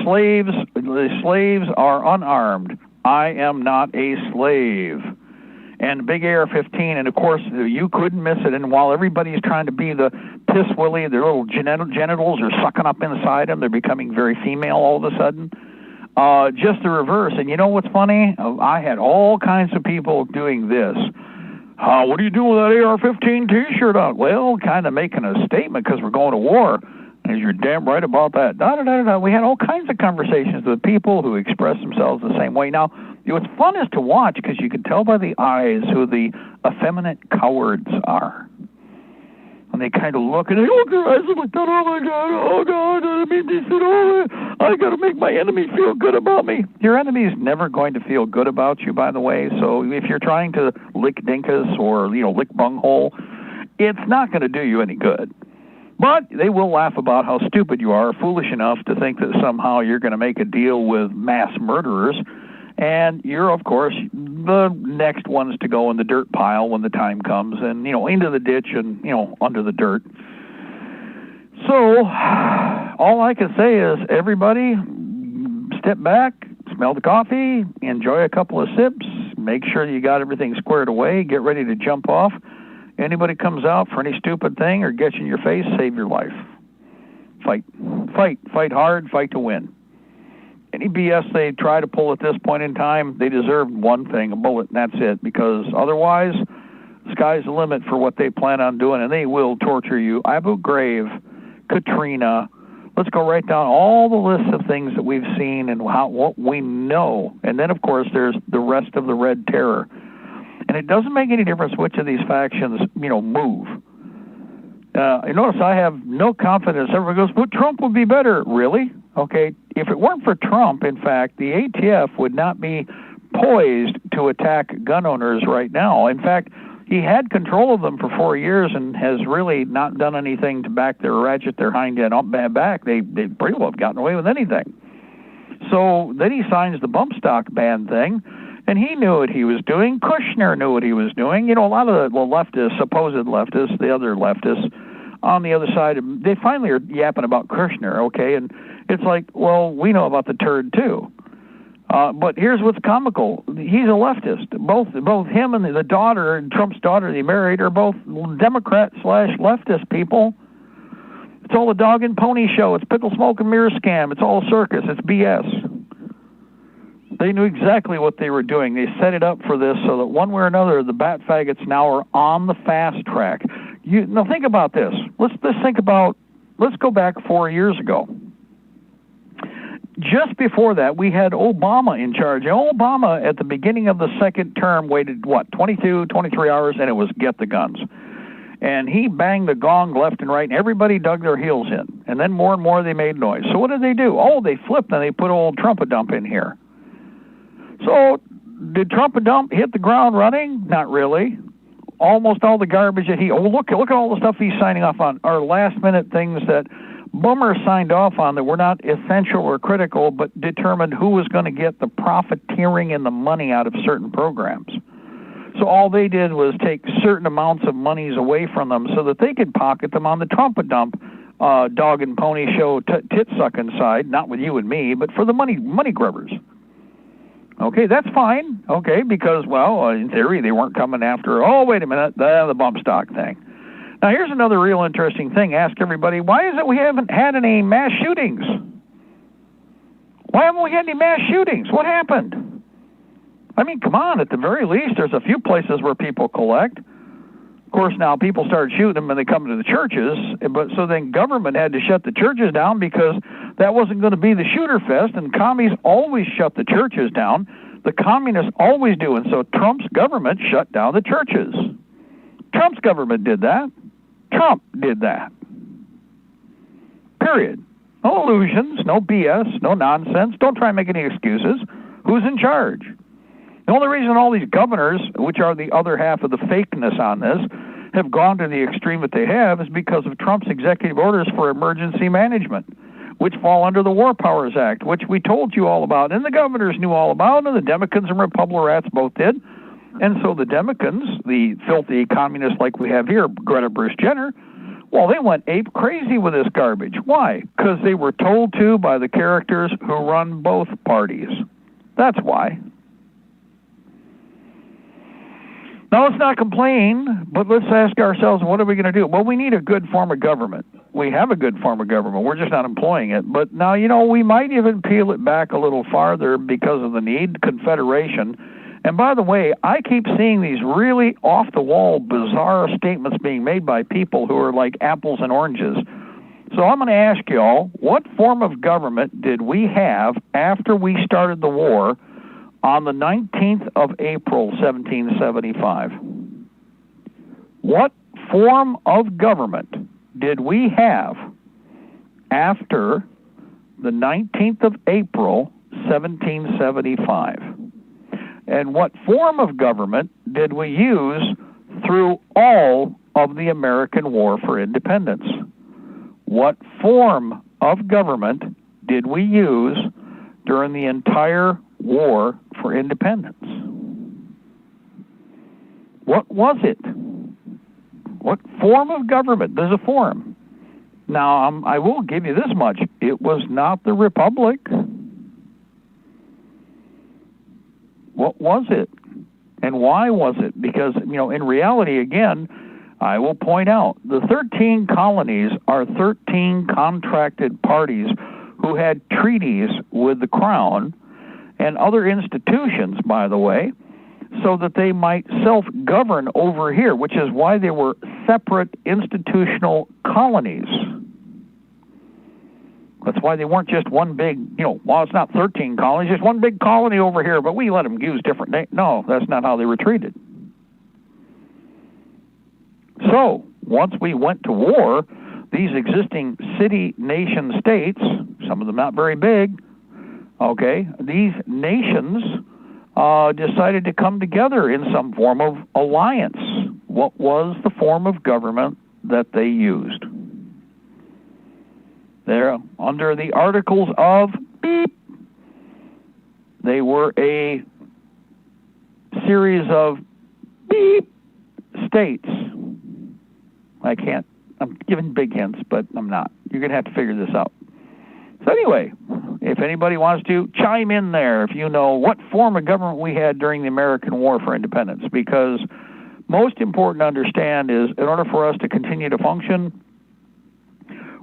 Slaves. The slaves are unarmed. I am not a slave. And big AR-15, and of course, you couldn't miss it. And while everybody's trying to be the piss willy, their little genitals are sucking up inside them. They're becoming very female all of a sudden. Just the reverse. And you know what's funny? I had all kinds of people doing this. What are you doing with that AR-15 T-shirt on? Well, kind of making a statement because we're going to war. And you're damn right about that. We had all kinds of conversations with people who express themselves the same way. Now, what's fun is to watch because you can tell by the eyes who the effeminate cowards are. And they kind of look and they look their eyes like that. Oh God, I got to make my enemy feel good about me. Your enemy is never going to feel good about you, by the way. So if you're trying to lick dinkus or lick bunghole, it's not going to do you any good. But they will laugh about how stupid you are, foolish enough to think that somehow you're going to make a deal with mass murderers. And you're, of course, the next ones to go in the dirt pile when the time comes and, into the ditch and, under the dirt. So all I can say is everybody step back, smell the coffee, enjoy a couple of sips, make sure you got everything squared away, get ready to jump off. Anybody comes out for any stupid thing or gets in your face, save your life. Fight. fight hard, fight to win. Any BS they try to pull at this point in time, they deserve one thing, a bullet, and that's it, because otherwise, sky's the limit for what they plan on doing, and they will torture you. Abu Ghraib, Katrina, let's go right down all the lists of things that we've seen and what we know. And then, of course, there's the rest of the Red Terror. And it doesn't make any difference which of these factions, move. You notice I have no confidence. Everyone goes, but Trump would be better. Really? Okay, if it weren't for Trump, in fact, the ATF would not be poised to attack gun owners right now. In fact, he had control of them for 4 years and has really not done anything to ratchet their hind end back. They pretty well have gotten away with anything. So then he signs the bump stock ban thing, and he knew what he was doing. Kushner knew what he was doing. A lot of the leftists, supposed leftists, the other leftists on the other side, they finally are yapping about Kushner, okay? And it's like, well, we know about the turd too. But here's what's comical. He's a leftist. Both him and the daughter, Trump's daughter they married, are both Democrat/leftist people. It's all a dog and pony show. It's pickle, smoke, and mirror scam. It's all a circus. It's BS. They knew exactly what they were doing. They set it up for this so that one way or another, the bat faggots now are on the fast track. Now think about this. Let's go back 4 years ago. Just before that, we had Obama in charge. And Obama, at the beginning of the second term, waited, 23 hours, and it was get the guns. And he banged the gong left and right, and everybody dug their heels in. And then more and more they made noise. So what did they do? Oh, they flipped, and they put old Trump-a-dump in here. So did Trump-a-dump hit the ground running? Not really. Almost all the garbage that look at all the stuff he's signing off on are last-minute things that Boomer signed off on that were not essential or critical, but determined who was going to get the profiteering and the money out of certain programs. So all they did was take certain amounts of monies away from them so that they could pocket them on the Trump-a-dump dog and pony show tit-sucking side, not with you and me, but for the money grubbers. Okay, that's fine, okay, because, well, in theory, they weren't coming after, wait a minute, the bump stock thing. Now, here's another real interesting thing. Ask everybody, why is it we haven't had any mass shootings? Why haven't we had any mass shootings? What happened? I mean, come on, at the very least, there's a few places where people collect. Of course, now people started shooting them and they come to the churches, but so then government had to shut the churches down because that wasn't going to be the shooter fest, and commies always shut the churches down. The communists always do, and so Trump's government shut down the churches. Trump's government did that. Trump did that. Period. No illusions, no BS, no nonsense. Don't try and make any excuses. Who's in charge? The only reason all these governors, which are the other half of the fakeness on this, have gone to the extreme that they have is because of Trump's executive orders for emergency management, which fall under the War Powers Act, which we told you all about, and the governors knew all about, and the Democrats and Republicans both did. And so the Democrats, the filthy communists like we have here, Greta Bruce Jenner, well, they went ape crazy with this garbage. Why? Because they were told to by the characters who run both parties. That's why. Now, let's not complain, but let's ask ourselves, what are we going to do? Well, we need a good form of government. We have a good form of government. We're just not employing it. But now, we might even peel it back a little farther because of the need, confederation. And by the way, I keep seeing these really off-the-wall, bizarre statements being made by people who are like apples and oranges. So I'm going to ask y'all, what form of government did we have after we started the war on the 19th of April, 1775? What form of government did we have after the 19th of April, 1775? And what form of government did we use through all of the American War for Independence? What form of government did we use during the entire War for Independence? What was it? What form of government? There's a form. Now, I will give you this much. It was not the Republic. What was it? And why was it? Because, in reality, again, I will point out the 13 colonies are 13 contracted parties who had treaties with the Crown and other institutions, by the way, so that they might self-govern over here, which is why they were separate institutional colonies. That's why they weren't just one big, well, it's not 13 colonies, just one big colony over here, but we let them use different names. No, that's not how they were treated. So, once we went to war, these existing city-nation states, some of them not very big, okay, these nations decided to come together in some form of alliance. What was the form of government that they used? They're under the Articles of Beep. They were a series of beep states. I'm giving big hints, but I'm not. You're going to have to figure this out. So anyway, if anybody wants to chime in there, if you know what form of government we had during the American War for Independence, because most important to understand is in order for us to continue to function,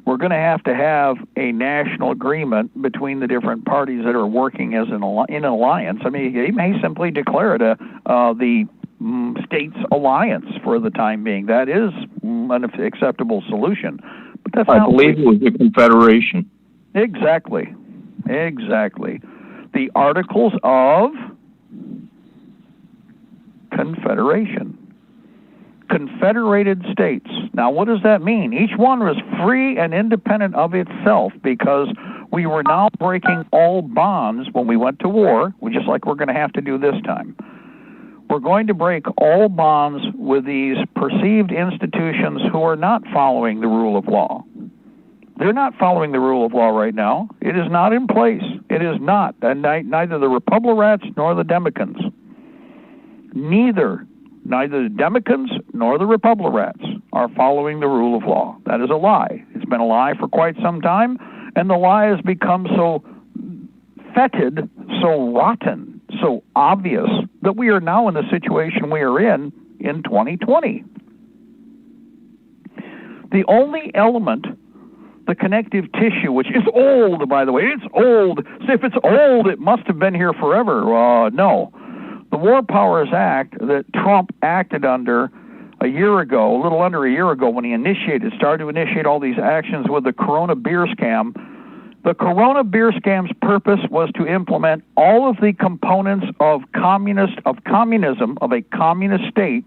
we're going to have a national agreement between the different parties that are working as in an alliance. I mean, they may simply declare it the states alliance for the time being. That is an acceptable solution. But that's I believe it was a confederation. Exactly. The Articles of Confederation. Confederated states. Now, what does that mean? Each one was free and independent of itself because we were now breaking all bonds when we went to war, just like we're going to have to do this time. We're going to break all bonds with these perceived institutions who are not following the rule of law. They're not following the rule of law right now. It is not in place. It is not. And neither the Republicans nor the Democrats. Neither the Democrats nor the Republicans are following the rule of law. That is a lie. It's been a lie for quite some time, and the lie has become so fetid, so rotten, so obvious that we are now in the situation we are in 2020. The only element, the connective tissue, which is old, by the way, it's old. So if it's old, it must have been here forever. No. The War Powers Act that Trump acted under a little under a year ago, when he started to initiate all these actions with the Corona beer scam, the Corona beer scam's purpose was to implement all of the components of communism, of a communist state,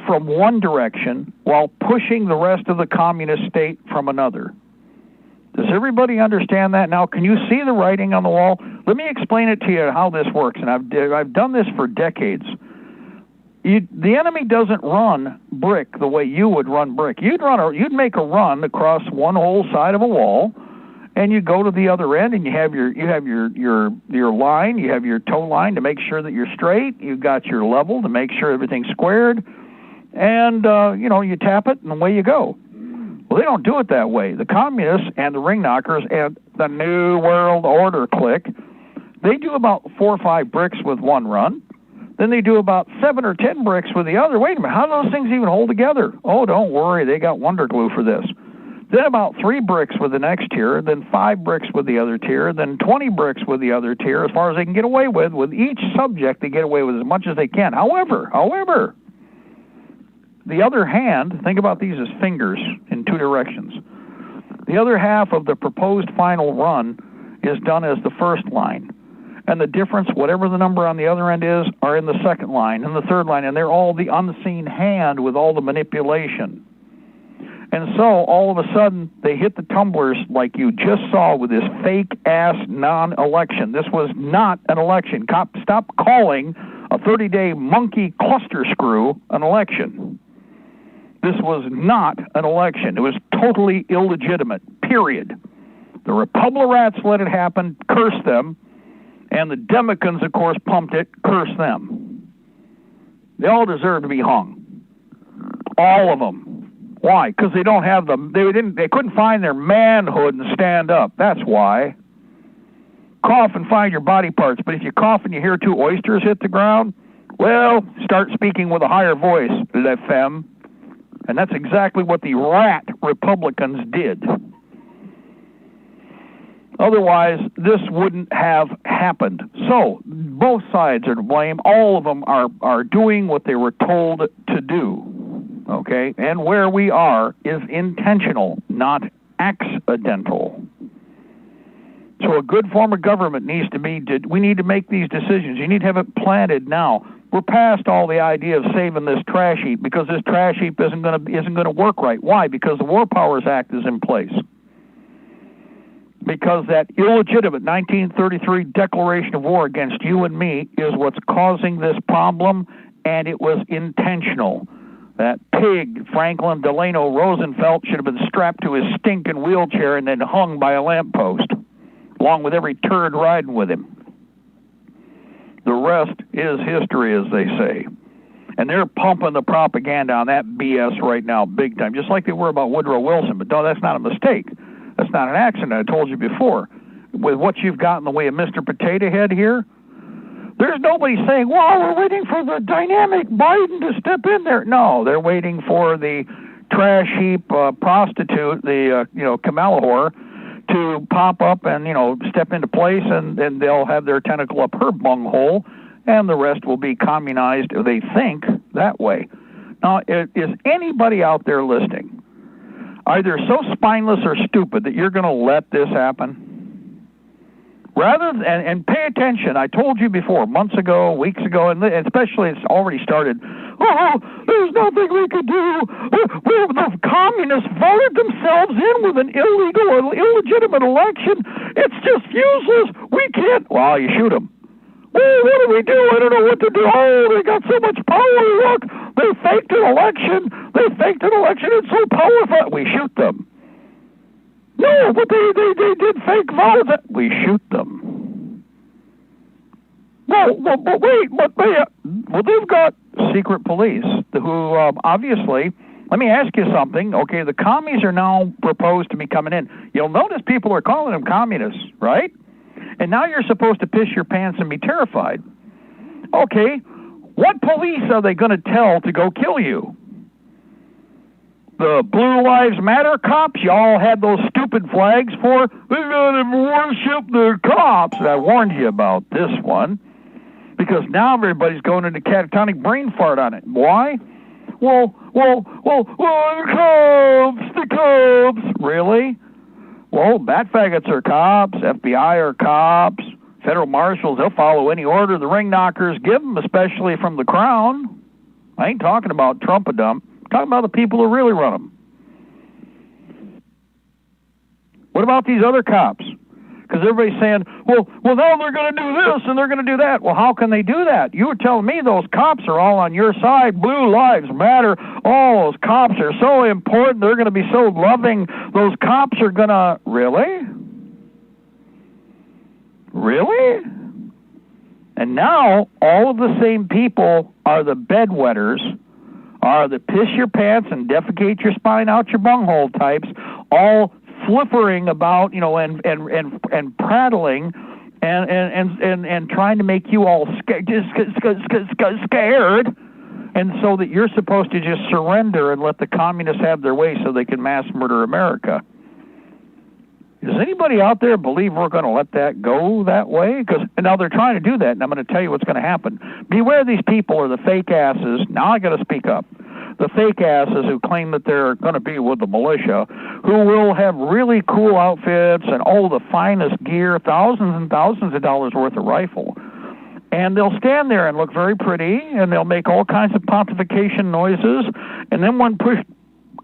from one direction while pushing the rest of the communist state from another. Does everybody understand that now? Can you see the writing on the wall? Let me explain it to you how this works, and I've done this for decades. The enemy doesn't run brick the way you would run brick. You'd make a run across one whole side of a wall, and you go to the other end, and you have your line, you have your toe line to make sure that you're straight. You've got your level to make sure everything's squared, and you tap it, and away you go. Well, they don't do it that way. The communists and the ring knockers and the New World Order clique, they do about 4 or 5 bricks with one run. Then they do about 7 or 10 bricks with the other. Wait a minute, how do those things even hold together? Oh, don't worry, they got wonder glue for this. Then about 3 bricks with the next tier, then 5 bricks with the other tier, then 20 bricks with the other tier, as far as they can get away with. With each subject, they get away with as much as they can. However, the other hand, think about these as fingers in 2 directions. The other half of the proposed final run is done as the first line. And the difference, whatever the number on the other end is, are in the second line and the third line. And they're all the unseen hand with all the manipulation. And so, all of a sudden, they hit the tumblers like you just saw with this fake-ass non-election. This was not an election. Stop calling a 30-day monkey cluster screw an election. This was not an election. It was totally illegitimate, period. The Republicans let it happen, cursed them, and the Democrats, of course, pumped it, cursed them. They all deserve to be hung. All of them. Why? Because they don't have they couldn't find their manhood and stand up. That's why. Cough and find your body parts, but if you cough and you hear 2 oysters hit the ground, Well, start speaking with a higher voice, Le Femme. And that's exactly what the rat Republicans did. Otherwise, this wouldn't have happened. So, both sides are to blame. All of them are doing what they were told to do. Okay? And where we are is intentional, not accidental. So a good form of government needs to be, we need to make these decisions. You need to have it planted now. We're past all the idea of saving this trash heap because this trash heap isn't going to work right. Why? Because the War Powers Act is in place. Because that illegitimate 1933 declaration of war against you and me is what's causing this problem, and it was intentional. That pig, Franklin Delano Roosevelt, should have been strapped to his stinking wheelchair and then hung by a lamppost, along with every turd riding with him. The rest is history, as they say. And they're pumping the propaganda on that BS right now big time, just like they were about Woodrow Wilson. But no, that's not a mistake. That's not an accident. I told you before. With what you've got in the way of Mr. Potato Head here, there's nobody saying, well, we're waiting for the dynamic Biden to step in there. No, they're waiting for the trash heap prostitute, the, Kamala whore, to pop up and, step into place, and they'll have their tentacle up her bunghole, and the rest will be communized, they think, that way. Now, is anybody out there listening either so spineless or stupid that you're going to let this happen? Rather than, and pay attention, I told you before, months ago, weeks ago, and especially it's already started, there's nothing we could do. The communists voted themselves in with an illegal or illegitimate election. It's just useless. We can't. Well, you shoot them. Well, what do we do? I don't know what to do. Oh, they got so much power. Look, they faked an election. It's so powerful. We shoot them. No, but they did fake votes. We shoot them. Well, they've got secret police who obviously, let me ask you something. Okay, the commies are now proposed to be coming in. You'll notice people are calling them communists, right? And now you're supposed to piss your pants and be terrified. Okay, what police are they going to tell to go kill you? The Blue Lives Matter cops you all had those stupid flags for? They gotta worship the cops. And I warned you about this one, because now everybody's going into catatonic brain fart on it. Why? Well, the cops. Really? Well, bat faggots are cops, FBI are cops, federal marshals, they'll follow any order the ring knockers give them, especially from the crown. I ain't talking about Trump-a-dump. I'm talking about the people who really run them. What about these other cops? Because everybody's saying, well, now they're going to do this and they're going to do that. Well, how can they do that? You were telling me those cops are all on your side. Blue Lives Matter. Oh, those cops are so important. They're going to be so loving. Those cops are going to... Really? Really? And now, all of the same people are the bedwetters, are the piss your pants and defecate your spine out your bunghole types, all flippering about, and prattling and trying to make you all scared, and so that you're supposed to just surrender and let the communists have their way so they can mass murder America. Does anybody out there believe we're going to let that go that way? Because now they're trying to do that, and I'm going to tell you what's going to happen. Beware, these people are the fake asses. Now I got to speak up. The fake asses who claim that they're going to be with the militia, who will have really cool outfits and all the finest gear, thousands and thousands of dollars worth of rifle. And they'll stand there and look very pretty, and they'll make all kinds of pontification noises. And then when push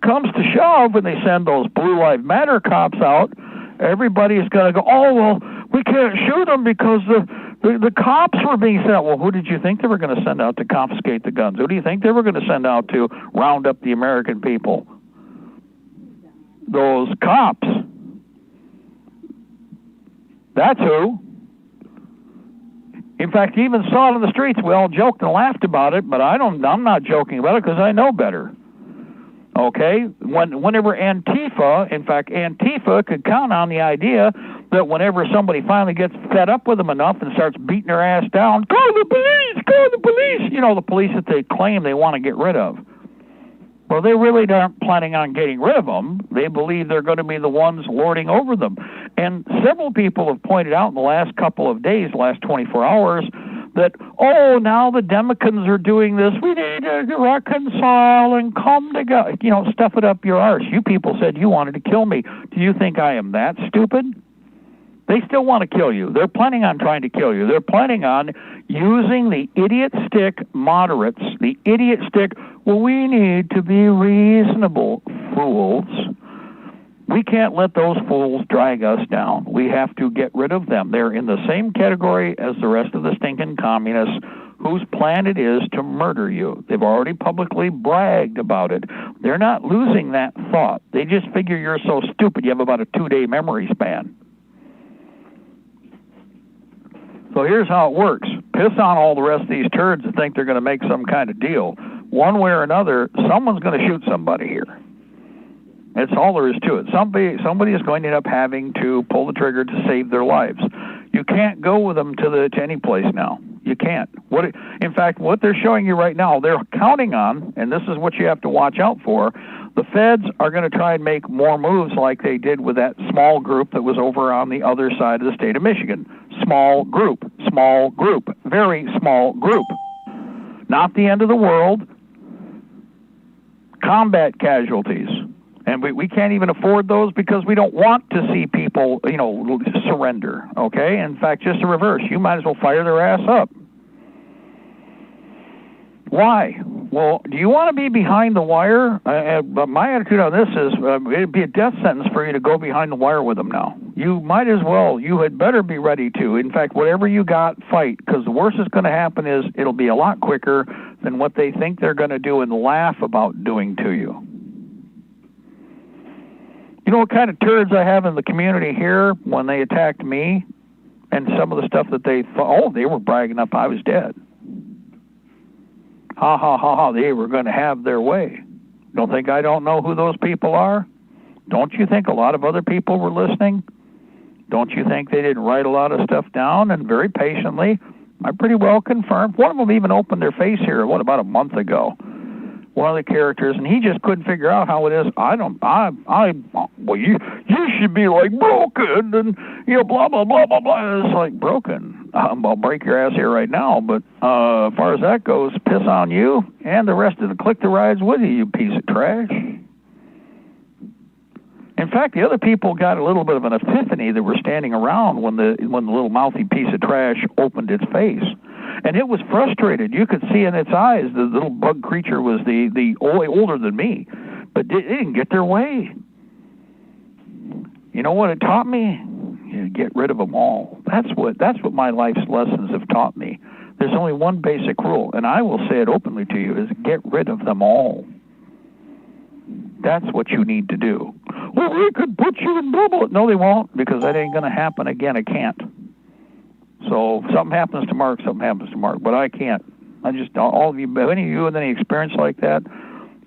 comes to shove, and they send those Blue Lives Matter cops out, everybody's going to go, oh, well, we can't shoot them because the cops were being sent out. Well, who did you think they were going to send out to confiscate the guns? Who do you think they were going to send out to round up the American people? Those cops. That's who. In fact, you even saw it in the streets. We all joked and laughed about it, but I'm not joking about it because I know better. Okay? Whenever Antifa, in fact, Antifa could count on the idea that whenever somebody finally gets fed up with them enough and starts beating their ass down, call the police, let's go, the police. You know, the police that they claim they want to get rid of. Well, they really aren't planning on getting rid of them. They believe they're going to be the ones lording over them. And several people have pointed out in the last couple of days, last 24 hours, that, oh, now the Democrats are doing this. We need to reconcile and come together. You know, stuff it up your arse. You people said you wanted to kill me. Do you think I am that stupid? They still want to kill you. They're planning on trying to kill you. They're planning on using the idiot stick moderates, the idiot stick, well, we need to be reasonable, fools. We can't let those fools drag us down. We have to get rid of them. They're in the same category as the rest of the stinking communists whose plan it is to murder you. They've already publicly bragged about it. They're not losing that thought. They just figure you're so stupid you have about a 2-day memory span. So here's how it works. Piss on all the rest of these turds that think they're going to make some kind of deal. One way or another, someone's going to shoot somebody here. That's all there is to it. Somebody is going to end up having to pull the trigger to save their lives. You can't go with them to any place now. You can't. In fact, what they're showing you right now, they're counting on, and this is what you have to watch out for, the feds are going to try and make more moves like they did with that small group that was over on the other side of the state of Michigan. Small group, very small group. Not the end of the world. Combat casualties. And we can't even afford those because we don't want to see people, surrender, okay? In fact, just the reverse. You might as well fire their ass up. Why? Well, do you want to be behind the wire? But my attitude on this is it'd be a death sentence for you to go behind the wire with them now. You might as well. You had better be ready to. In fact, whatever you got, fight, because the worst that's going to happen is it'll be a lot quicker than what they think they're going to do and laugh about doing to you. You know what kind of turds I have in the community here when they attacked me and some of the stuff that they thought, they were bragging up I was dead. Ha, ha, ha, ha, they were going to have their way. Don't think I don't know who those people are? Don't you think a lot of other people were listening? Don't you think they didn't write a lot of stuff down and very patiently? I pretty well confirmed. One of them even opened their face here, about a month ago. One of the characters, and he just couldn't figure out how it is. You should be like broken and, blah, blah, blah, blah, blah. It's like broken. I'll break your ass here right now, but as far as that goes, piss on you and the rest of the clique that rides with you, you piece of trash. In fact, the other people got a little bit of an epiphany that were standing around when the little mouthy piece of trash opened its face. And it was frustrated. You could see in its eyes the little bug creature was the older than me, but it didn't get their way. You know what it taught me? You get rid of them all. That's what my life's lessons have taught me. There's only one basic rule, and I will say it openly to you, is get rid of them all. That's what you need to do. Well, they could put you in bubble. No, they won't, because that ain't going to happen again. I can't. So if something happens to Mark, something happens to Mark. But I can't. All of you, any of you with any experience like that,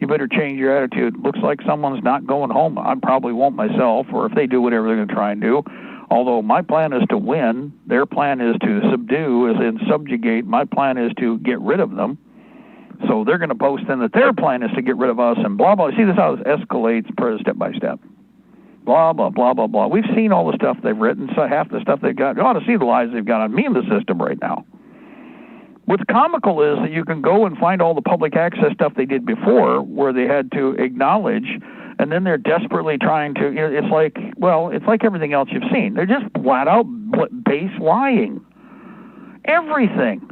you better change your attitude. Looks like someone's not going home. I probably won't myself, or if they do whatever they're going to try and do. Although my plan is to win, their plan is to subdue, as in subjugate. My plan is to get rid of them. So they're going to post in that their plan is to get rid of us and blah, blah. See, this how this escalates step by step. Blah, blah, blah, blah, blah. We've seen all the stuff they've written, so half the stuff they've got. You ought to see the lies they've got on me in the system right now. What's comical is that you can go and find all the public access stuff they did before where they had to acknowledge, and then they're desperately trying to, it's like everything else you've seen. They're just flat out base lying. Everything.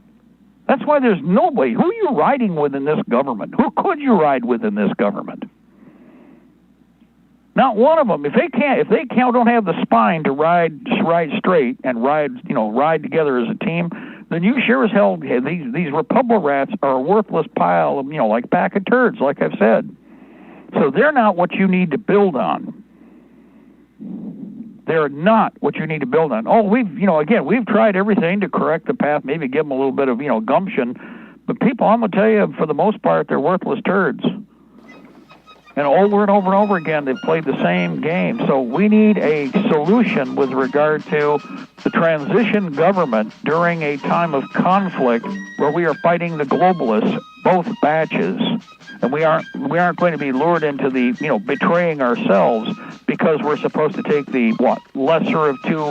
That's why there's nobody. Who are you riding with in this government? Who could you ride with in this government? Not one of them. If they don't have the spine to ride straight and ride together as a team, then you sure as hell, these Republic rats are a worthless pile of, like pack of turds, like I've said. So they're not what you need to build on. They're not what you need to build on. Oh, we've tried everything to correct the path, maybe give them a little bit of, gumption. But people, I'm going to tell you, for the most part, they're worthless turds. And over and over again, they've played the same game. So we need a solution with regard to the transition government during a time of conflict where we are fighting the globalists, both batches. And we aren't going to be lured into the, betraying ourselves because we're supposed to take the, lesser of two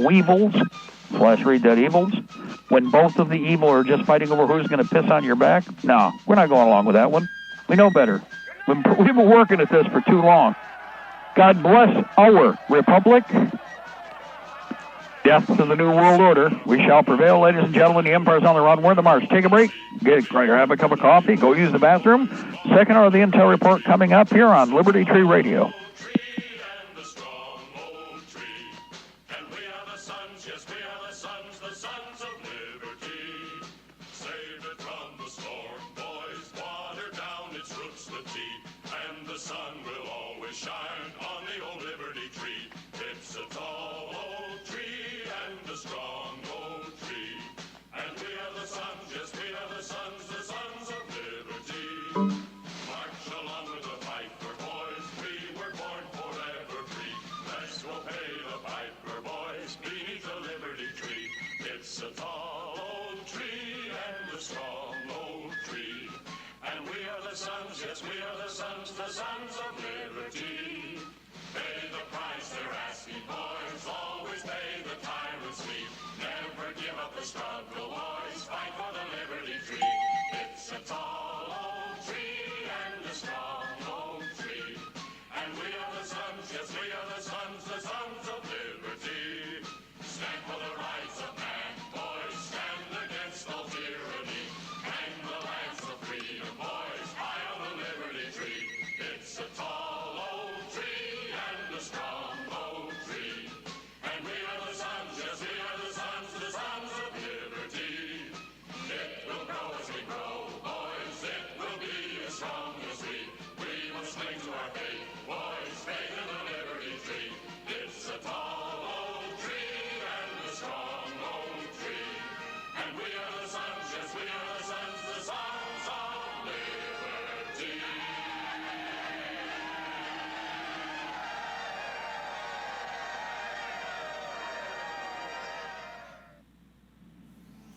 weevils, / read that evils, when both of the evil are just fighting over who's going to piss on your back? No, we're not going along with that one. We know better. We've been working at this for too long. God bless our republic. Death to the New World Order. We shall prevail, ladies and gentlemen. The Empire's on the run. We're the march. Take a break. Get or have a cup of coffee. Go use the bathroom. Second hour of the Intel Report coming up here on Libertytreeradio.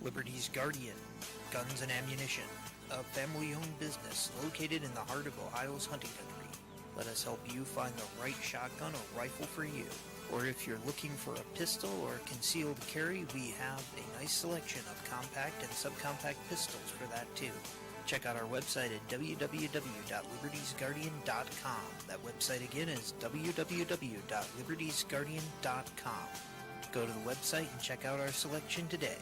Liberty's Guardian, Guns and Ammunition, a family-owned business located in the heart of Ohio's hunting country. Let us help you find the right shotgun or rifle for you. Or if you're looking for a pistol or concealed carry, we have a nice selection of compact and subcompact pistols for that too. Check out our website at www.libertiesguardian.com. That website again is www.libertiesguardian.com. Go to the website and check out our selection today.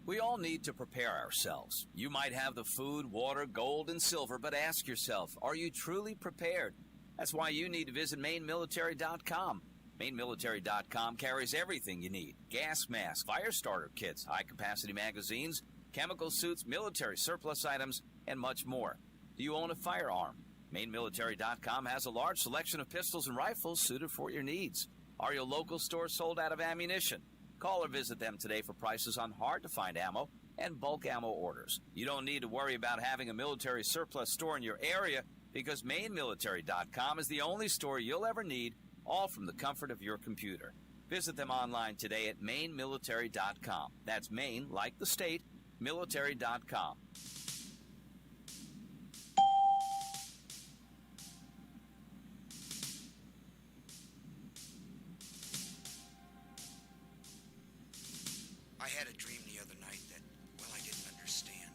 We all need to prepare ourselves. You might have the food, water, gold, and silver, but ask yourself, are you truly prepared? That's why you need to visit MaineMilitary.com. MaineMilitary.com carries everything you need. Gas masks, fire starter kits, high-capacity magazines, chemical suits, military surplus items, and much more. Do you own a firearm? MaineMilitary.com has a large selection of pistols and rifles suited for your needs. Are your local stores sold out of ammunition? Call or visit them today for prices on hard-to-find ammo and bulk ammo orders. You don't need to worry about having a military surplus store in your area because MaineMilitary.com is the only store you'll ever need, all from the comfort of your computer. Visit them online today at MaineMilitary.com. That's Maine, like the state, military.com. I had a dream the other night that, I didn't understand.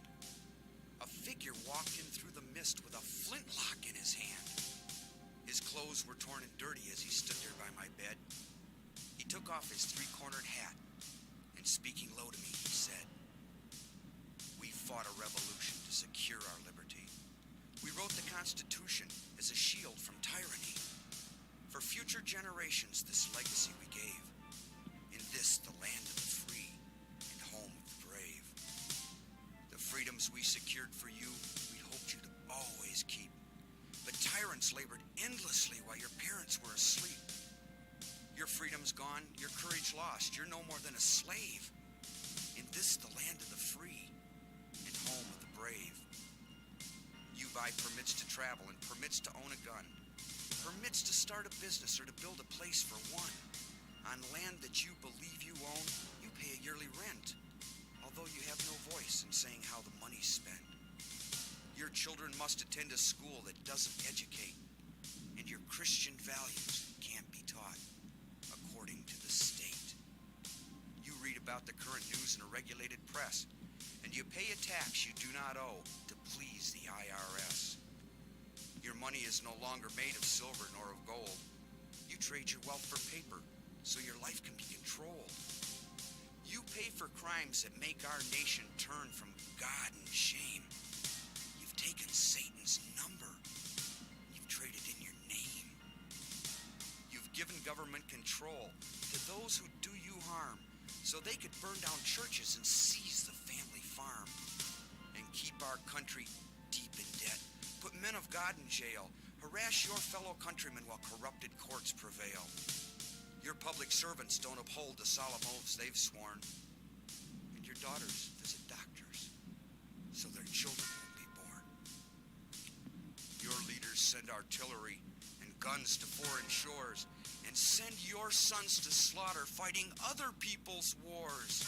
A figure walked in through the mist with a flintlock in his hand. His clothes were torn and dirty as he stood there by my bed. He took off his three-cornered hat, and speaking low to me, he said, "We fought a revolution to secure our liberty. We wrote the Constitution as a shield from tyranny. For future generations, this legacy we gave. In this, the land of the free and home of the brave. The freedoms we secured for you, we hoped you to always keep. But tyrants labored endlessly while your parents were asleep. Your freedom's gone, your courage lost. You're no more than a slave. In this, the land of the free and home of the brave. You buy permits to travel and permits to own a gun, permits to start a business or to build a place for one. On land that you believe you own, you pay a yearly rent, although you have no voice in saying how the money's spent. Your children must attend a school that doesn't educate, and your Christian values can't be taught according to the state. You read about the current news in a regulated press, and you pay a tax you do not owe to please the IRS. Your money is no longer made of silver nor of gold. You trade your wealth for paper so your life can be controlled. You pay for crimes that make our nation turn from God and shame. You've taken Satan's number. You've traded in your name. You've given government control to those who do you harm so they could burn down churches and seize the family farm and keep our country deep in debt, put men of God in jail, harass your fellow countrymen while corrupted courts prevail. Your public servants don't uphold the solemn oaths they've sworn, and your daughters visit doctors so their children won't be born. Your leaders send artillery and guns to foreign shores and send your sons to slaughter fighting other people's wars.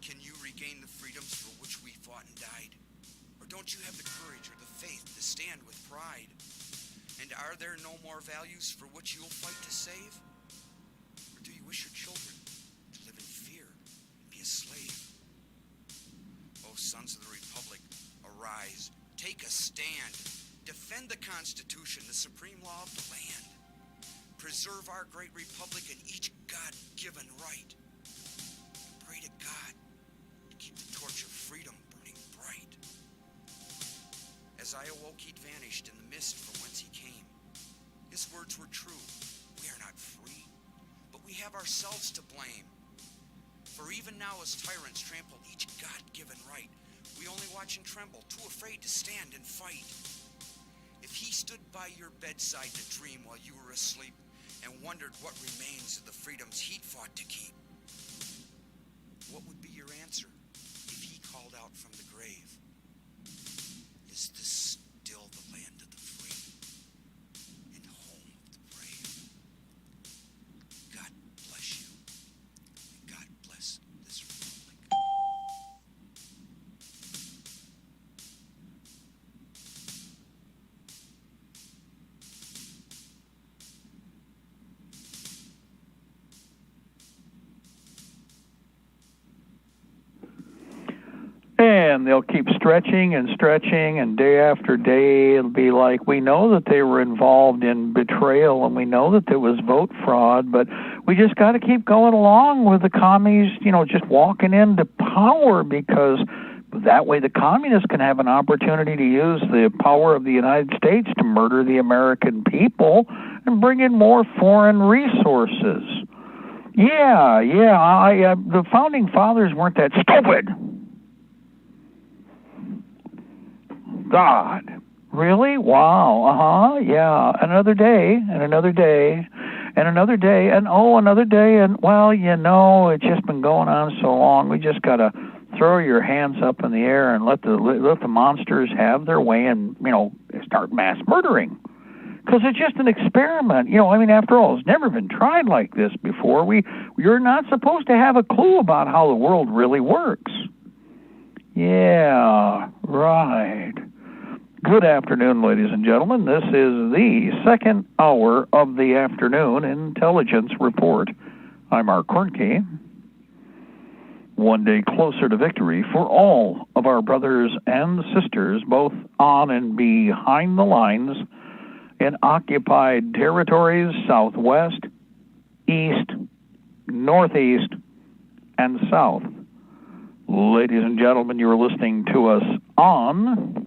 Can you regain the freedoms for which we fought and died? Or don't you have the courage or the faith to stand with pride? And are there no more values for which you'll fight to save? Or do you wish your children to live in fear and be a slave? O sons of the Republic, arise, take a stand, defend the Constitution, the supreme law of the land. Preserve our great republic and each God-given right. And pray to God to keep the torch of freedom burning bright. As I awoke, he'd vanished in the mist from whence he came. His words were true. We are not free, but we have ourselves to blame. For even now as tyrants trample each God-given right, we only watch and tremble, too afraid to stand and fight. If he stood by your bedside to dream while you were asleep and wondered what remains of the freedoms he'd fought to keep, what would be your answer if he called out from the grave? Is this still the land of the free and home of the brave? God bless you, and God bless this republic. And they'll keep stretching and stretching, and day after day it'll be like, we know that they were involved in betrayal and we know that there was vote fraud, but we just got to keep going along with the commies, just walking into power, because that way the communists can have an opportunity to use the power of the United States to murder the American people and bring in more foreign resources. The founding fathers weren't that stupid. God, really? Wow. Yeah. Another day, and another day, and another day, and another day, and it's just been going on so long. We just got to throw your hands up in the air and let the monsters have their way and start mass murdering, because it's just an experiment. After all, it's never been tried like this before. You're not supposed to have a clue about how the world really works. Yeah, right. Good afternoon, ladies and gentlemen. This is the second hour of the afternoon intelligence report. I'm Mark Kornke. One day closer to victory for all of our brothers and sisters, both on and behind the lines, in occupied territories, southwest, east, northeast, and south. Ladies and gentlemen, you are listening to us on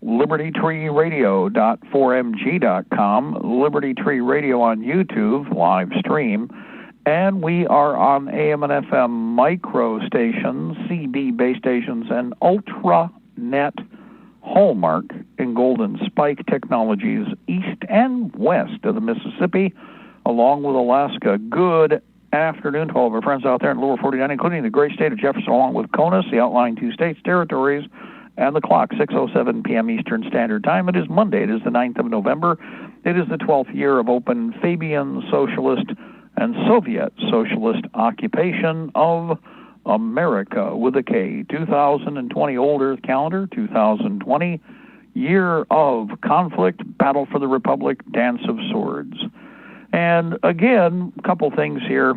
Libertytreeradio.4mg.com, Liberty Tree Radio on YouTube, live stream, and we are on AM and FM micro stations, CB base stations, and Ultranet Hallmark in Golden Spike Technologies east and west of the Mississippi, along with Alaska. Good afternoon to all of our friends out there in Lower 49, including the great state of Jefferson, along with CONUS, the outlying two states, territories, And the clock, 6:07 p.m. Eastern Standard Time. It is Monday. It is the 9th of November. It is the 12th year of open Fabian Socialist and Soviet Socialist occupation of America with a K. 2020 Old Earth calendar, 2020 year of conflict, battle for the Republic, dance of swords. And again, a couple things here.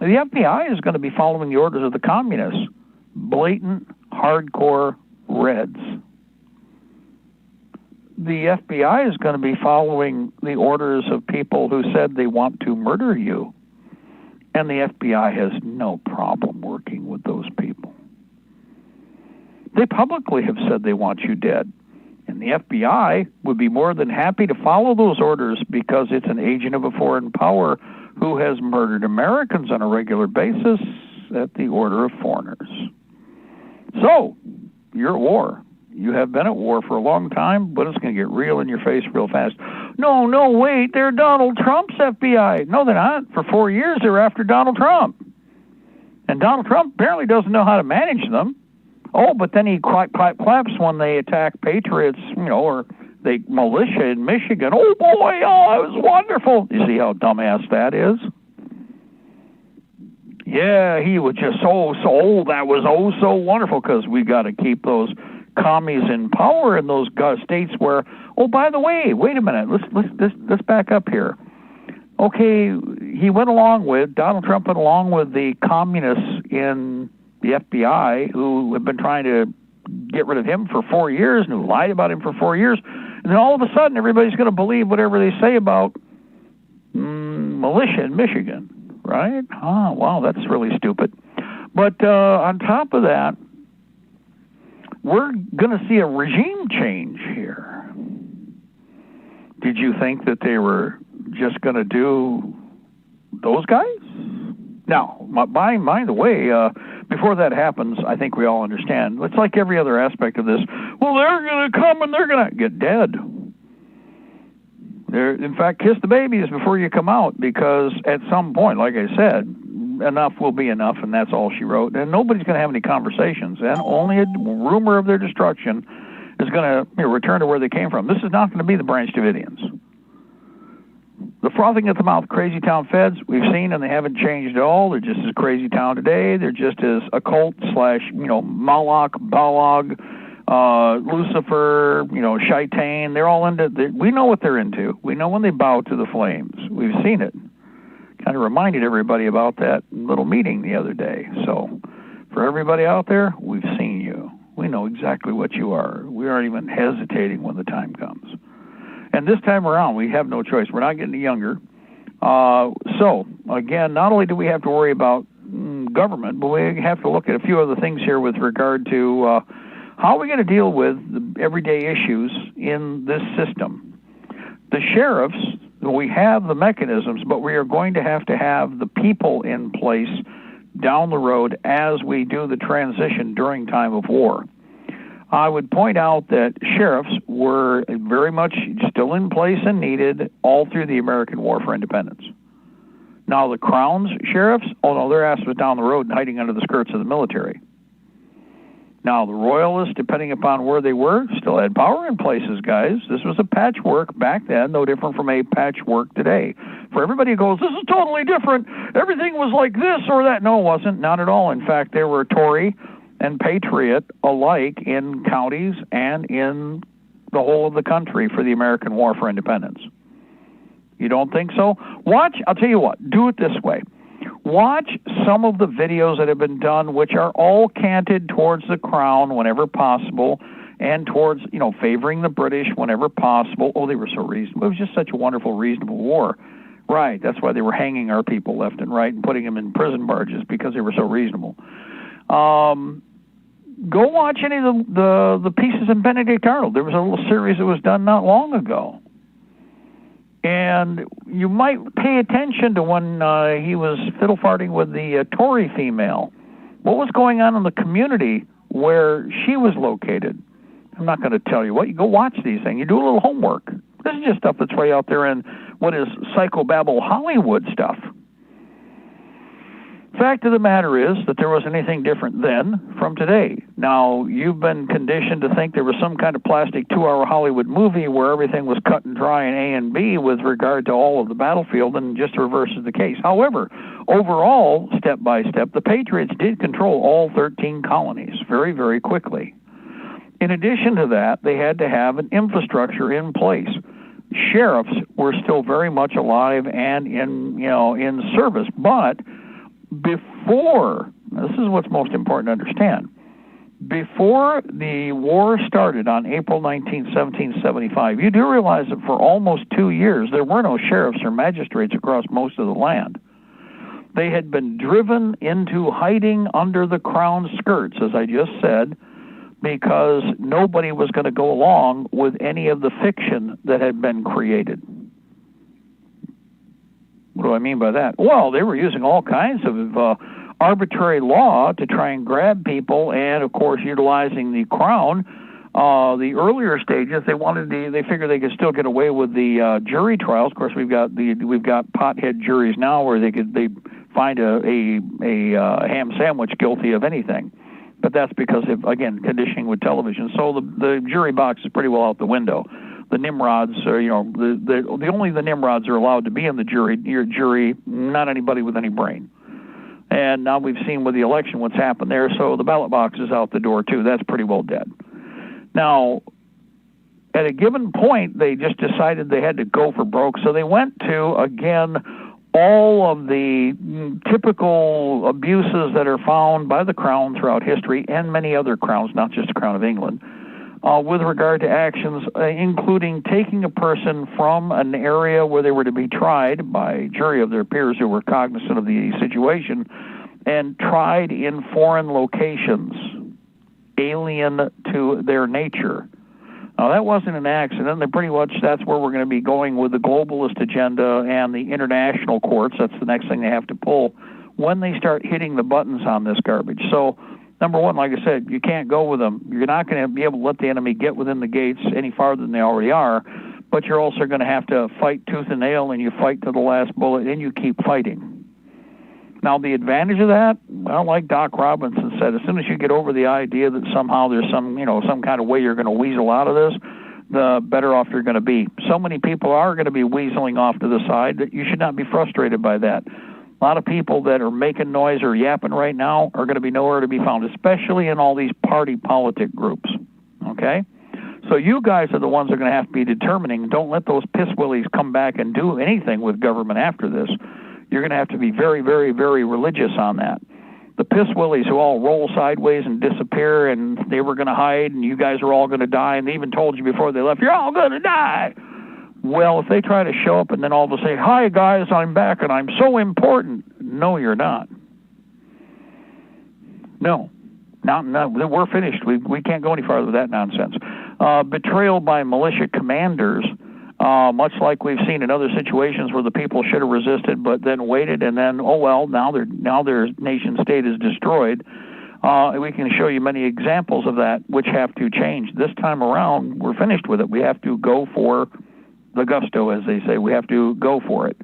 The FBI is going to be following the orders of the communists, blatant, hardcore Reds. The FBI is going to be following the orders of people who said they want to murder you. And the FBI has no problem working with those people. They publicly have said they want you dead. And the FBI would be more than happy to follow those orders because it's an agent of a foreign power who has murdered Americans on a regular basis at the order of foreigners. So, you're at war. You have been at war for a long time, but it's going to get real in your face real fast. No, wait, they're Donald Trump's FBI. No, they're not. For 4 years, they were after Donald Trump. And Donald Trump apparently doesn't know how to manage them. Oh, but then he claps when they attack patriots, or they militia in Michigan. Oh, boy, it was wonderful. You see how dumbass that is? Yeah, he was just that was so wonderful because we got to keep those commies in power in those states where, oh, by the way, wait a minute, let's back up here. Okay, Donald Trump went along with the communists in the FBI who have been trying to get rid of him for 4 years and who lied about him for 4 years. And then all of a sudden, everybody's going to believe whatever they say about militia in Michigan, right? Oh, wow, that's really stupid. But on top of that, we're going to see a regime change here. Did you think that they were just going to do those guys? Now, by the way, before that happens, I think we all understand. It's like every other aspect of this. Well, they're going to come and they're going to get dead. In fact, kiss the babies before you come out, because at some point, like I said, enough will be enough, and that's all she wrote. And nobody's going to have any conversations, and only a rumor of their destruction is going to return to where they came from. This is not going to be the Branch Davidians. The frothing at the mouth crazy town feds we've seen, and they haven't changed at all. They're just as crazy town today. They're just as occult / Moloch, Balog, Lucifer, Shaitan. They're all into. We know what they're into. We know when they bow to the flames. We've seen it. Kind of reminded everybody about that little meeting the other day. So, for everybody out there, we've seen you. We know exactly what you are. We aren't even hesitating when the time comes. And this time around, we have no choice. We're not getting younger. So, again, not only do we have to worry about government, but we have to look at a few other things here with regard to how are we going to deal with the everyday issues in this system. The sheriffs, we have the mechanisms, but we are going to have the people in place down the road as we do the transition during time of war. I would point out that sheriffs were very much still in place and needed all through the American War for Independence. Now, the Crown's sheriffs, their ass was down the road and hiding under the skirts of the military. Now, the Royalists, depending upon where they were, still had power in places, guys. This was a patchwork back then, no different from a patchwork today. For everybody who goes, this is totally different, everything was like this or that. No, it wasn't, not at all. In fact, there were Tory and Patriot alike in counties and in the whole of the country for the American War for Independence. You don't think so? I'll tell you what, do it this way. Watch some of the videos that have been done, which are all canted towards the Crown whenever possible, and towards, favoring the British whenever possible. Oh, they were so reasonable. It was just such a wonderful, reasonable war. Right, that's why they were hanging our people left and right and putting them in prison barges, because they were so reasonable. Go watch any of the pieces in Benedict Arnold. There was a little series that was done not long ago. And you might pay attention to when he was fiddle-farting with the Tory female. What was going on in the community where she was located? I'm not going to tell you what. You go watch these things. You do a little homework. This is just stuff that's way out there in what is psychobabble Hollywood stuff. Fact of the matter is that there wasn't anything different then from today. Now, you've been conditioned to think there was some kind of plastic 2-hour Hollywood movie where everything was cut and dry in A and B with regard to all of the battlefield, and just the reverse is the case. However, overall, step by step, the Patriots did control all 13 colonies very, very quickly. In addition to that, they had to have an infrastructure in place. Sheriffs were still very much alive and in service, but before, this is what's most important to understand, before the war started on April 19, 1775, you do realize that for almost 2 years there were no sheriffs or magistrates across most of the land. They had been driven into hiding under the crown's skirts, as I just said, because nobody was going to go along with any of the fiction that had been created. What do I mean by that? Well, they were using all kinds of arbitrary law to try and grab people, and of course, utilizing the crown. The earlier stages, they figured they could still get away with the jury trials. Of course, we've got pothead juries now where they find a ham sandwich guilty of anything. But that's because of, again, conditioning with television. So the jury box is pretty well out the window. The Nimrods are, the only the Nimrods are allowed to be in the jury, not anybody with any brain. And now we've seen with the election what's happened there, so the ballot box is out the door too. That's pretty well dead. Now, at a given point, they just decided they had to go for broke, so they went to, again, all of the typical abuses that are found by the crown throughout history, and many other crowns, not just the Crown of England, with regard to actions, including taking a person from an area where they were to be tried by a jury of their peers who were cognizant of the situation, and tried in foreign locations, alien to their nature. Now, that wasn't an accident. That's where we're going to be going with the globalist agenda and the international courts. That's the next thing they have to pull when they start hitting the buttons on this garbage. So, number one, like I said, you can't go with them. You're not going to be able to let the enemy get within the gates any farther than they already are, but you're also going to have to fight tooth and nail, and you fight to the last bullet, and you keep fighting. Now, the advantage of that, well, like Doc Robinson said, as soon as you get over the idea that somehow there's some kind of way you're going to weasel out of this, the better off you're going to be. So many people are going to be weaseling off to the side that you should not be frustrated by that. A lot of people that are making noise or yapping right now are going to be nowhere to be found, especially in all these party politic groups, okay? So you guys are the ones that are going to have to be determining. Don't let those piss willies come back and do anything with government after this. You're going to have to be very, very, very religious on that. The piss willies who all roll sideways and disappear, and they were going to hide, and you guys are all going to die, and they even told you before they left, you're all going to die. Well, if they try to show up and then all of a sudden say, hi, guys, I'm back, and I'm so important. No, you're not. No. We're finished. We can't go any farther with that nonsense. Betrayal by militia commanders, much like we've seen in other situations where the people should have resisted but then waited, and then, now their nation state is destroyed. We can show you many examples of that which have to change. This time around, we're finished with it. We have to go for the gusto, as they say. We have to go for it.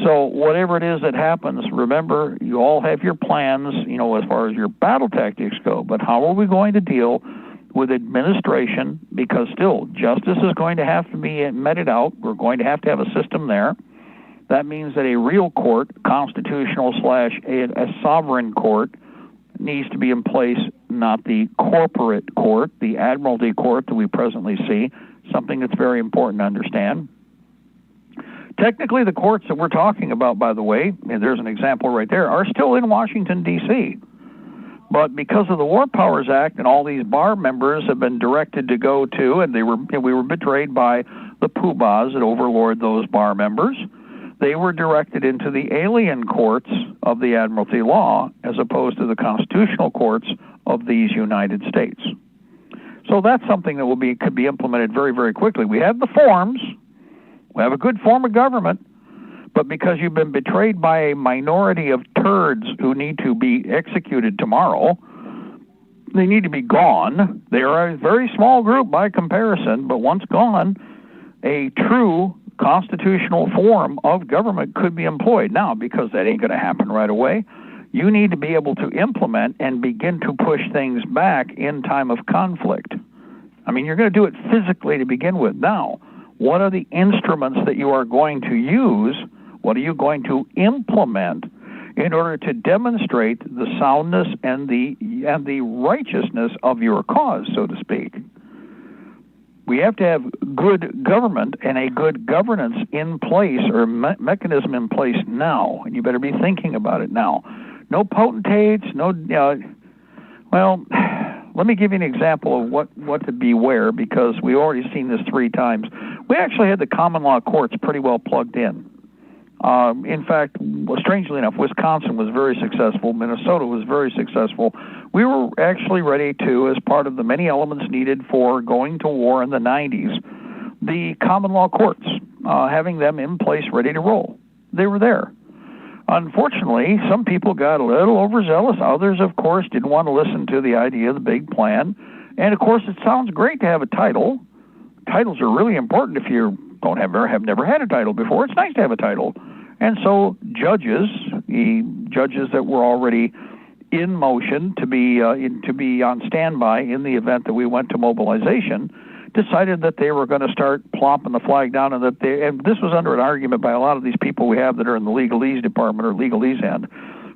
So whatever it is that happens, remember, you all have your plans, as far as your battle tactics go, but how are we going to deal with administration? Because still, justice is going to have to be meted out. We're going to have a system there. That means that a real court, constitutional / a sovereign court, needs to be in place, not the corporate court, the admiralty court that we presently see, something that's very important to understand. Technically, the courts that we're talking about, by the way, and there's an example right there, are still in Washington, D.C., but because of the War Powers Act and all these bar members have been directed to go to, and we were betrayed by the poobahs that overlord those bar members, they were directed into the alien courts of the Admiralty law as opposed to the constitutional courts of these United States. So that's something that could be implemented very, very quickly. We have the forms. We have a good form of government. But because you've been betrayed by a minority of turds who need to be executed tomorrow, they need to be gone. They are a very small group by comparison, but once gone, a true constitutional form of government could be employed. Now, because that ain't going to happen right away, You need to be able to implement and begin to push things back in time of conflict. I mean, you're going to do it physically to begin with. Now, what are the instruments that you are going to use? What are you going to implement in order to demonstrate the soundness and the righteousness of your cause, so to speak? We have to have good government and a good governance in place, or mechanism in place now, and you better be thinking about it now. No potentates, well, let me give you an example of what to beware, because we already seen this 3 times. We actually had the common law courts pretty well plugged in. In fact, strangely enough, Wisconsin was very successful. Minnesota was very successful. We were actually ready to, as part of the many elements needed for going to war in the 90s, the common law courts, having them in place ready to roll. They were there. Unfortunately, some people got a little overzealous. Others, of course, didn't want to listen to the idea of the big plan. And, of course, it sounds great to have a title. Titles are really important if you have never had a title before. It's nice to have a title. And so judges, the judges that were already in motion to be on standby in the event that we went to mobilization, decided that they were going to start plopping the flag down, and this was under an argument by a lot of these people we have that are in the legalese department or legalese end,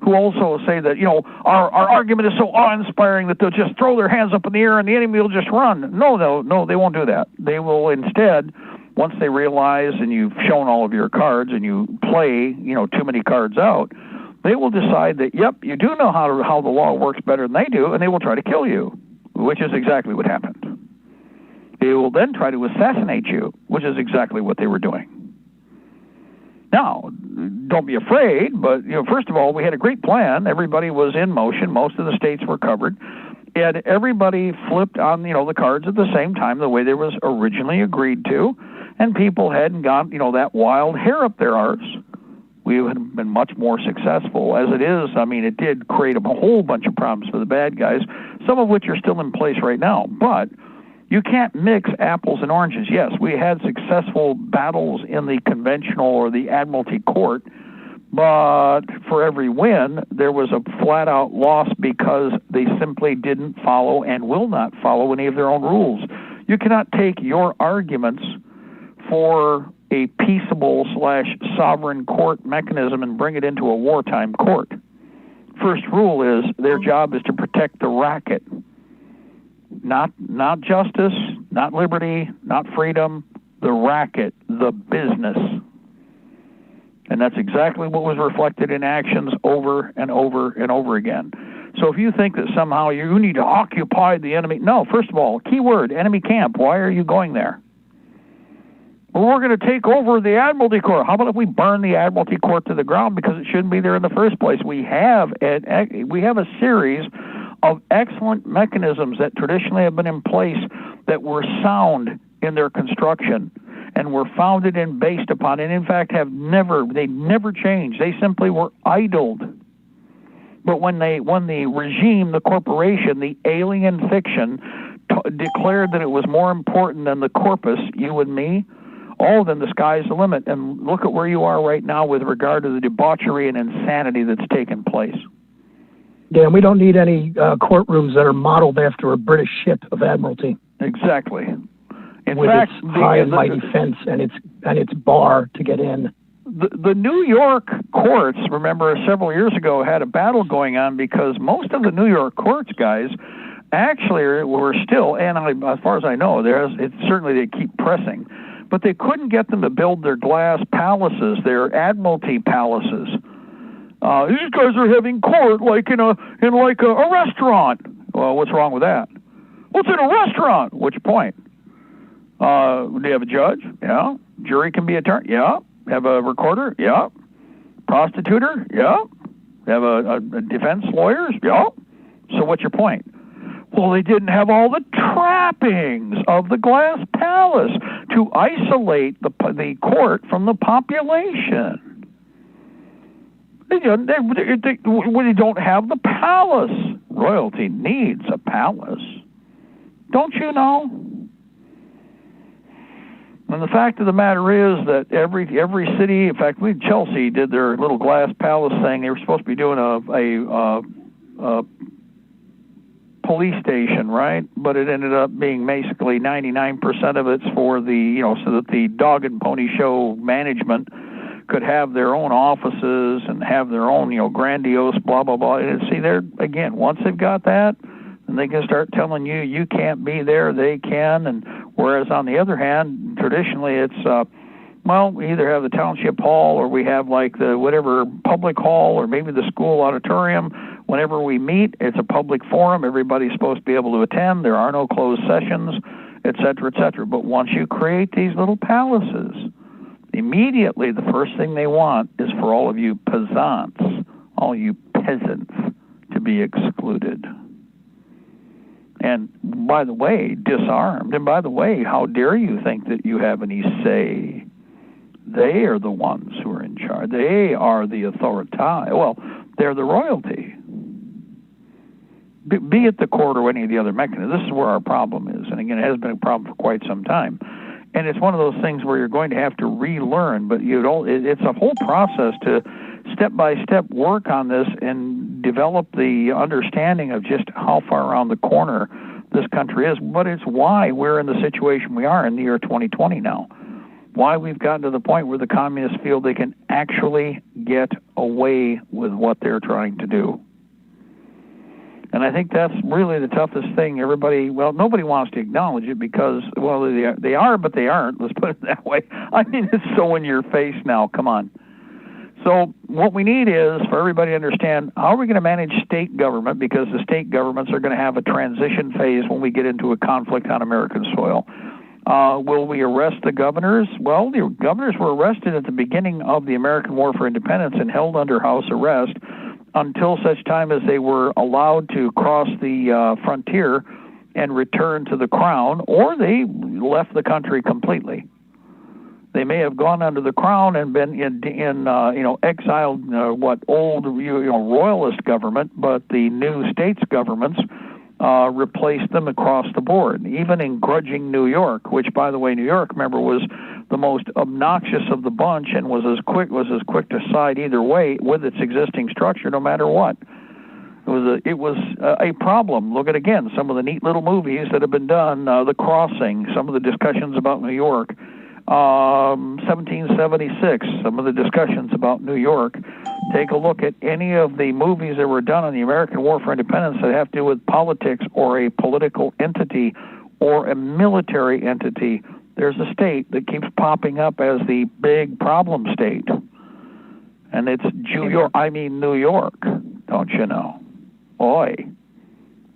who also say that, our argument is so awe-inspiring that they'll just throw their hands up in the air and the enemy will just run. No, they won't do that. They will instead, once they realize and you've shown all of your cards and you play, too many cards out, they will decide that, yep, you do know how the law works better than they do, and they will try to kill you, which is exactly what happened. They will then try to assassinate you, which is exactly what they were doing. Now, don't be afraid, but, first of all, we had a great plan. Everybody was in motion. Most of the states were covered. And everybody flipped on, the cards at the same time, the way they was originally agreed to. And people hadn't got, that wild hair up their arse. We would have been much more successful. As it is, it did create a whole bunch of problems for the bad guys, some of which are still in place right now. But you can't mix apples and oranges. Yes, we had successful battles in the conventional or the admiralty court, but for every win, there was a flat-out loss because they simply didn't follow and will not follow any of their own rules. You cannot take your arguments for a peaceable/sovereign court mechanism and bring it into a wartime court. First rule is their job is to protect the racket. Not justice, not liberty, not freedom, the racket, the business. And that's exactly what was reflected in actions over and over and over again. So if you think that somehow you need to occupy the enemy, no, first of all, key word, enemy camp, why are you going there? Well, we're going to take over the Admiralty Court. How about if we burn the Admiralty Court to the ground because it shouldn't be there in the first place? We have a series of excellent mechanisms that traditionally have been in place that were sound in their construction and were founded and based upon, and in fact they never changed. They simply were idled. But when the regime, the corporation, the alien fiction declared that it was more important than the corpus, you and me, then the sky's the limit. And look at where you are right now with regard to the debauchery and insanity that's taken place. Yeah, and we don't need any courtrooms that are modeled after a British ship of Admiralty. Exactly. With its high and mighty fence and its bar to get in. The New York courts, remember, several years ago had a battle going on because most of the New York courts, guys, actually were still, and as far as I know, certainly they keep pressing, but they couldn't get them to build their glass palaces, their Admiralty palaces. These guys are having court like in a restaurant. Well, what's wrong with that? What's in a restaurant? Which point? Do you have a judge? Yeah. Jury can be attorney? Yeah. Have a recorder? Yeah. Prostituter? Yeah. Have a defense lawyers? Yeah. So what's your point? Well, they didn't have all the trappings of the glass palace to isolate the court from the population. They don't have the palace. Royalty needs a palace. Don't you know? And the fact of the matter is that every city, in fact, Chelsea did their little glass palace thing. They were supposed to be doing a police station, right? But it ended up being basically 99% of it's for the, so that the dog and pony show management could have their own offices and have their own, grandiose blah, blah, blah. And see, there again, once they've got that, then they can start telling you, you can't be there, they can. And whereas on the other hand, traditionally it's, we either have the township hall or we have like the whatever public hall or maybe the school auditorium. Whenever we meet, it's a public forum. Everybody's supposed to be able to attend. There are no closed sessions, et cetera, et cetera. But once you create these little palaces, immediately the first thing they want is for all of you peasants, all you peasants, to be excluded. And by the way, disarmed. And by the way, how dare you think that you have any say? They are the ones who are in charge. They are the authority. Well, they're the royalty. Be it the court or any of the other mechanisms. This is where our problem is. And again, it has been a problem for quite some time. And it's one of those things where you're going to have to relearn, but it's a whole process to step-by-step work on this and develop the understanding of just how far around the corner this country is. But it's why we're in the situation we are in the year 2020 now. Why we've gotten to the point where the communists feel they can actually get away with what they're trying to do. And I think that's really the toughest thing. Nobody wants to acknowledge it because, they are, but they aren't. Let's put it that way. I mean, it's so in your face now. Come on. So what we need is for everybody to understand, how are we going to manage state government? Because the state governments are going to have a transition phase when we get into a conflict on American soil. Will we arrest the governors? Well, the governors were arrested at the beginning of the American War for Independence and held under house arrest until such time as they were allowed to cross the frontier and return to the crown, or they left the country completely. They may have gone under the crown and been exiled, old royalist government, but the new states governments replaced them across the board, even in grudging New York, which, by the way, New York, remember, was the most obnoxious of the bunch and was as quick to side either way with its existing structure, no matter what. It was a problem. Look at, again, some of the neat little movies that have been done, The Crossing, some of the discussions about New York, 1776, some of the discussions about New York. Take a look at any of the movies that were done on the American War for Independence that have to do with politics or a political entity or a military entity. There's a state that keeps popping up as the big problem state. And it's New York, don't you know? Boy,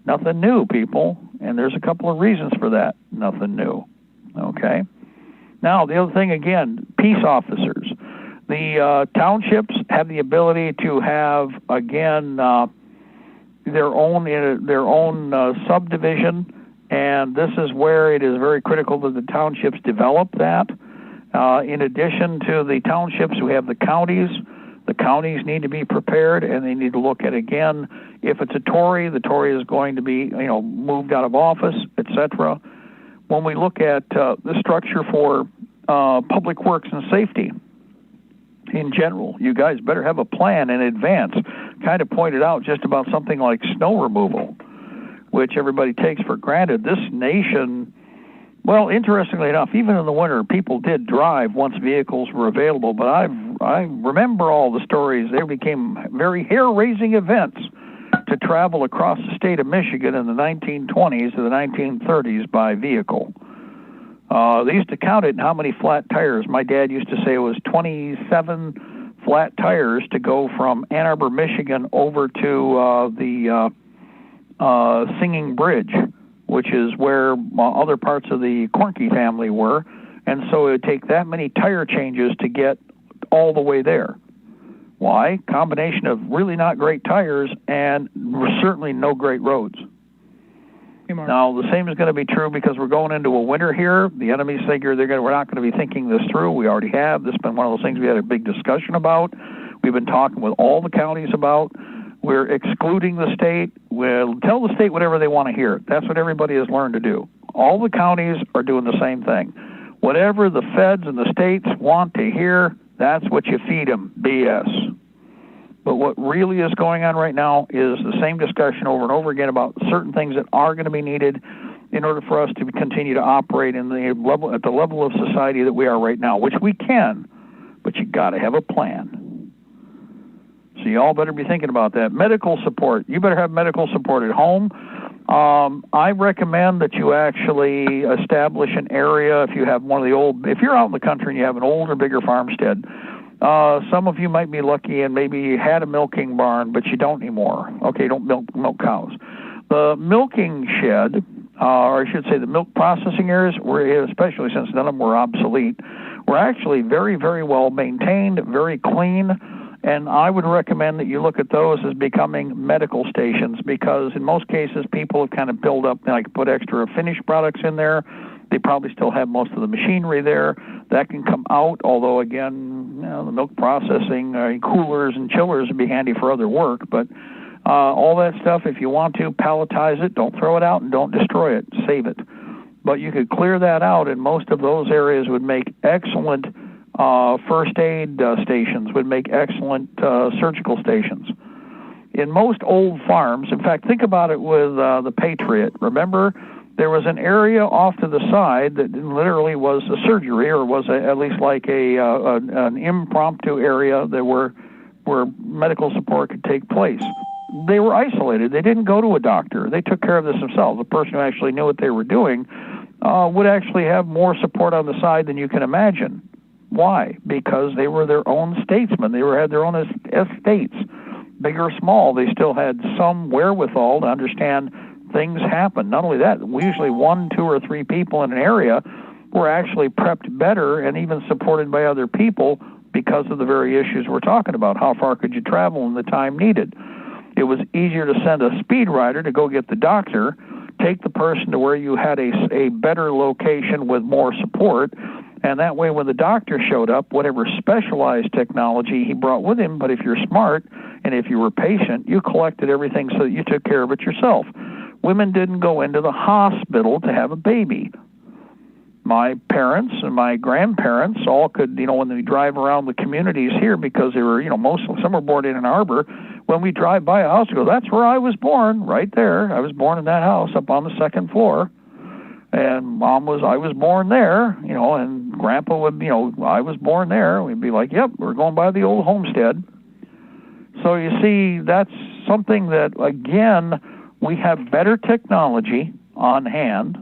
nothing new, people. And there's a couple of reasons for that. Nothing new. Okay? Now, the other thing, again, peace officers. The townships have the ability to have, again, their own subdivision, and this is where it is very critical that the townships develop that. In addition to the townships, we have the counties. The counties need to be prepared, and they need to look at, again, if it's a Tory, the Tory is going to be, moved out of office, etc. When we look at the structure for public works and safety, in general, you guys better have a plan in advance. Kind of pointed out just about something like snow removal, which everybody takes for granted. This nation, well, interestingly enough, even in the winter, people did drive once vehicles were available, but I remember all the stories. They became very hair-raising events to travel across the state of Michigan in the 1920s to the 1930s by vehicle. They used to count it in how many flat tires. My dad used to say it was 27 flat tires to go from Ann Arbor, Michigan over to the Singing Bridge, which is where other parts of the Cornke family were. And so it would take that many tire changes to get all the way there. Why? Combination of really not great tires and certainly no great roads. Now, the same is going to be true because we're going into a winter here. The enemies figure we're not going to be thinking this through. We already have. This has been one of those things we had a big discussion about. We've been talking with all the counties about. We're excluding the state. We'll tell the state whatever they want to hear. That's what everybody has learned to do. All the counties are doing the same thing. Whatever the feds and the states want to hear, that's what you feed them, BS. But what really is going on right now is the same discussion over and over again about certain things that are going to be needed in order for us to continue to operate at the level of society that we are right now, which we can, but you got to have a plan. So you all better be thinking about that. Medical support. You better have medical support at home. I recommend that you actually establish an area if you're out in the country and you have an older, bigger farmstead. Some of you might be lucky and maybe you had a milking barn, but you don't anymore. Okay, you don't milk cows. The milking shed, or I should say the milk processing areas, especially since none of them were obsolete, were actually very, very well maintained, very clean. And I would recommend that you look at those as becoming medical stations, because in most cases people have kind of built up, like put extra finished products in there. They probably still have most of the machinery there. That can come out, although again, the milk processing, coolers and chillers would be handy for other work. But all that stuff, if you want to, palletize it, don't throw it out and don't destroy it, save it. But you could clear that out, and most of those areas would make excellent first aid stations, would make excellent surgical stations. In most old farms, in fact, think about it with the Patriot. Remember, there was an area off to the side that literally was a surgery, or was at least like an impromptu area that where medical support could take place. They were isolated. They didn't go to a doctor. They took care of this themselves. The person who actually knew what they were doing would actually have more support on the side than you can imagine. Why? Because they were their own statesmen. They had their own estates. Big or small, they still had some wherewithal to understand things happen. Not only that, usually 1, 2, or 3 people in an area were actually prepped better and even supported by other people because of the very issues we're talking about. How far could you travel in the time needed? It was easier to send a speed rider to go get the doctor, take the person to where you had a better location with more support, and that way when the doctor showed up, whatever specialized technology he brought with him, but if you're smart and if you were patient, you collected everything so that you took care of it yourself. Women didn't go into the hospital to have a baby. My parents and my grandparents all could, when they drive around the communities here, because they were, some were born in Ann Arbor. When we drive by a house, we go, that's where I was born, right there. I was born in that house up on the 2nd floor. And I was born there, and Grandpa would, I was born there. We'd be like, yep, we're going by the old homestead. So you see, that's something that, again, we have better technology on hand,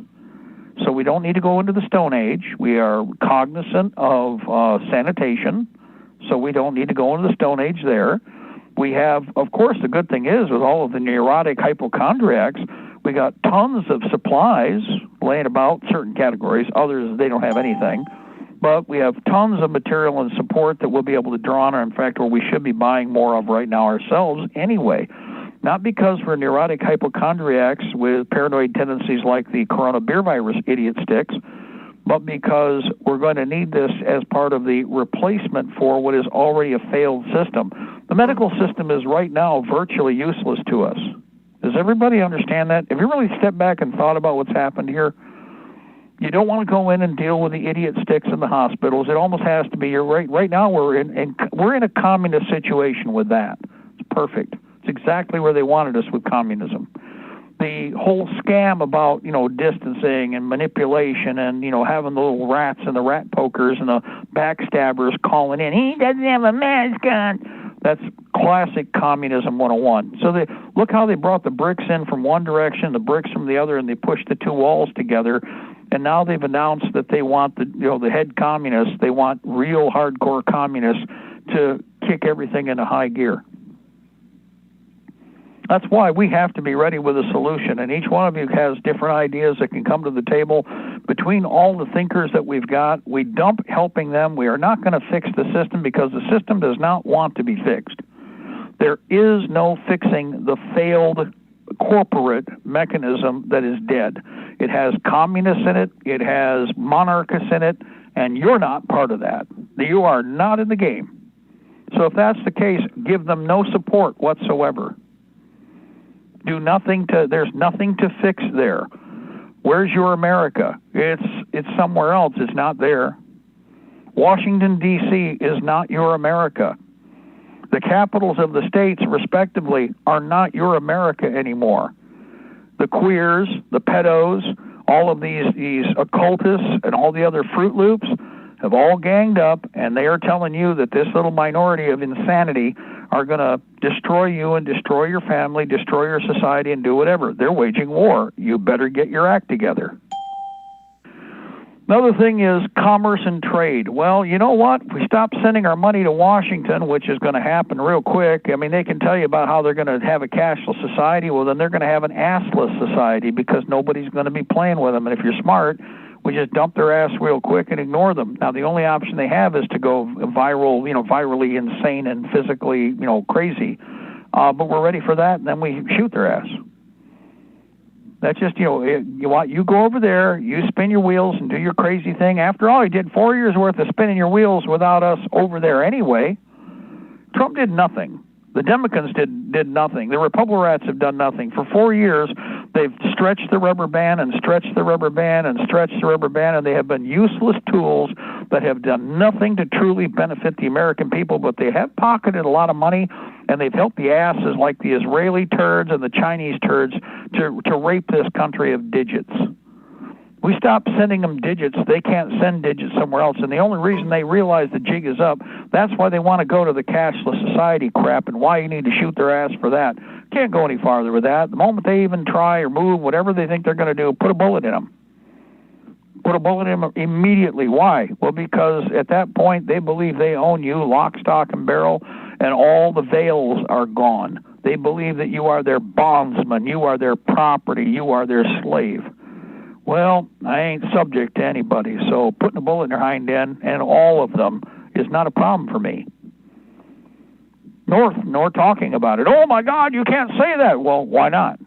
so we don't need to go into the Stone Age. We are cognizant of sanitation, so we don't need to go into the Stone Age there. We have, of course, the good thing is, with all of the neurotic hypochondriacs, we got tons of supplies laying about, certain categories. Others, they don't have anything. But we have tons of material and support that we'll be able to draw on, or in fact, what we should be buying more of right now ourselves anyway. Not because we're neurotic hypochondriacs with paranoid tendencies like the corona beer virus idiot sticks, but because we're going to need this as part of the replacement for what is already a failed system. The medical system is right now virtually useless to us. Does everybody understand that? Have you really stepped back and thought about what's happened here? You don't want to go in and deal with the idiot sticks in the hospitals. It almost has to be. You're right now we're in a communist situation with that. It's perfect. It's exactly where they wanted us with communism. The whole scam about, distancing and manipulation and, having the little rats and the rat pokers and the backstabbers calling in, he doesn't have a mask on. That's classic communism 101. So look how they brought the bricks in from one direction, the bricks from the other, and they pushed the two walls together. And now they've announced that they want the head communists, they want real hardcore communists to kick everything into high gear. That's why we have to be ready with a solution, and each one of you has different ideas that can come to the table. Between all the thinkers that we've got, we dump helping them. We are not going to fix the system because the system does not want to be fixed. There is no fixing the failed corporate mechanism that is dead. It has communists in it, it has monarchists in it, and you're not part of that. You are not in the game. So if that's the case, give them no support whatsoever. There's nothing to fix there. Where's your America? It's it's somewhere else. It's not there. Washington, D.C. is not your America. The capitals of the states, respectively, are not your America anymore. The queers, the pedos, all of these occultists and all the other Fruit Loops have all ganged up, and they are telling you that this little minority of insanity are going to destroy you and destroy your family, destroy your society, and do whatever. They're waging war. You better get your act together. Another thing is commerce and trade. Well, you know what? If we stop sending our money to Washington, which is going to happen real quick, I mean, they can tell you about how they're going to have a cashless society. Well, then they're going to have an assless society because nobody's going to be playing with them. And if you're smart, we just dump their ass real quick and ignore them. Now, the only option they have is to go viral, virally insane and physically, crazy. But we're ready for that, and then we shoot their ass. That's just, you go over there, you spin your wheels and do your crazy thing. After all, you did 4 years worth of spinning your wheels without us over there anyway. Trump did nothing. The Democrats did nothing. The Republicans have done nothing. For 4 years, they've stretched the rubber band and stretched the rubber band and stretched the rubber band, and they have been useless tools that have done nothing to truly benefit the American people, but they have pocketed a lot of money, and they've helped the asses like the Israeli turds and the Chinese turds to rape this country of digits. We stop sending them digits, they can't send digits somewhere else. And the only reason they realize the jig is up, that's why they want to go to the cashless society crap and why you need to shoot their ass for that. Can't go any farther with that. The moment they even try or move, whatever they think they're going to do, put a bullet in them. Put a bullet in them immediately. Why? Well, because at that point, they believe they own you lock, stock, and barrel, and all the veils are gone. They believe that you are their bondsman, you are their property, you are their slave. Well, I ain't subject to anybody, so putting a bullet in their hind end, and all of them, is not a problem for me. Nor talking about it. Oh, my God, you can't say that. Well, why not?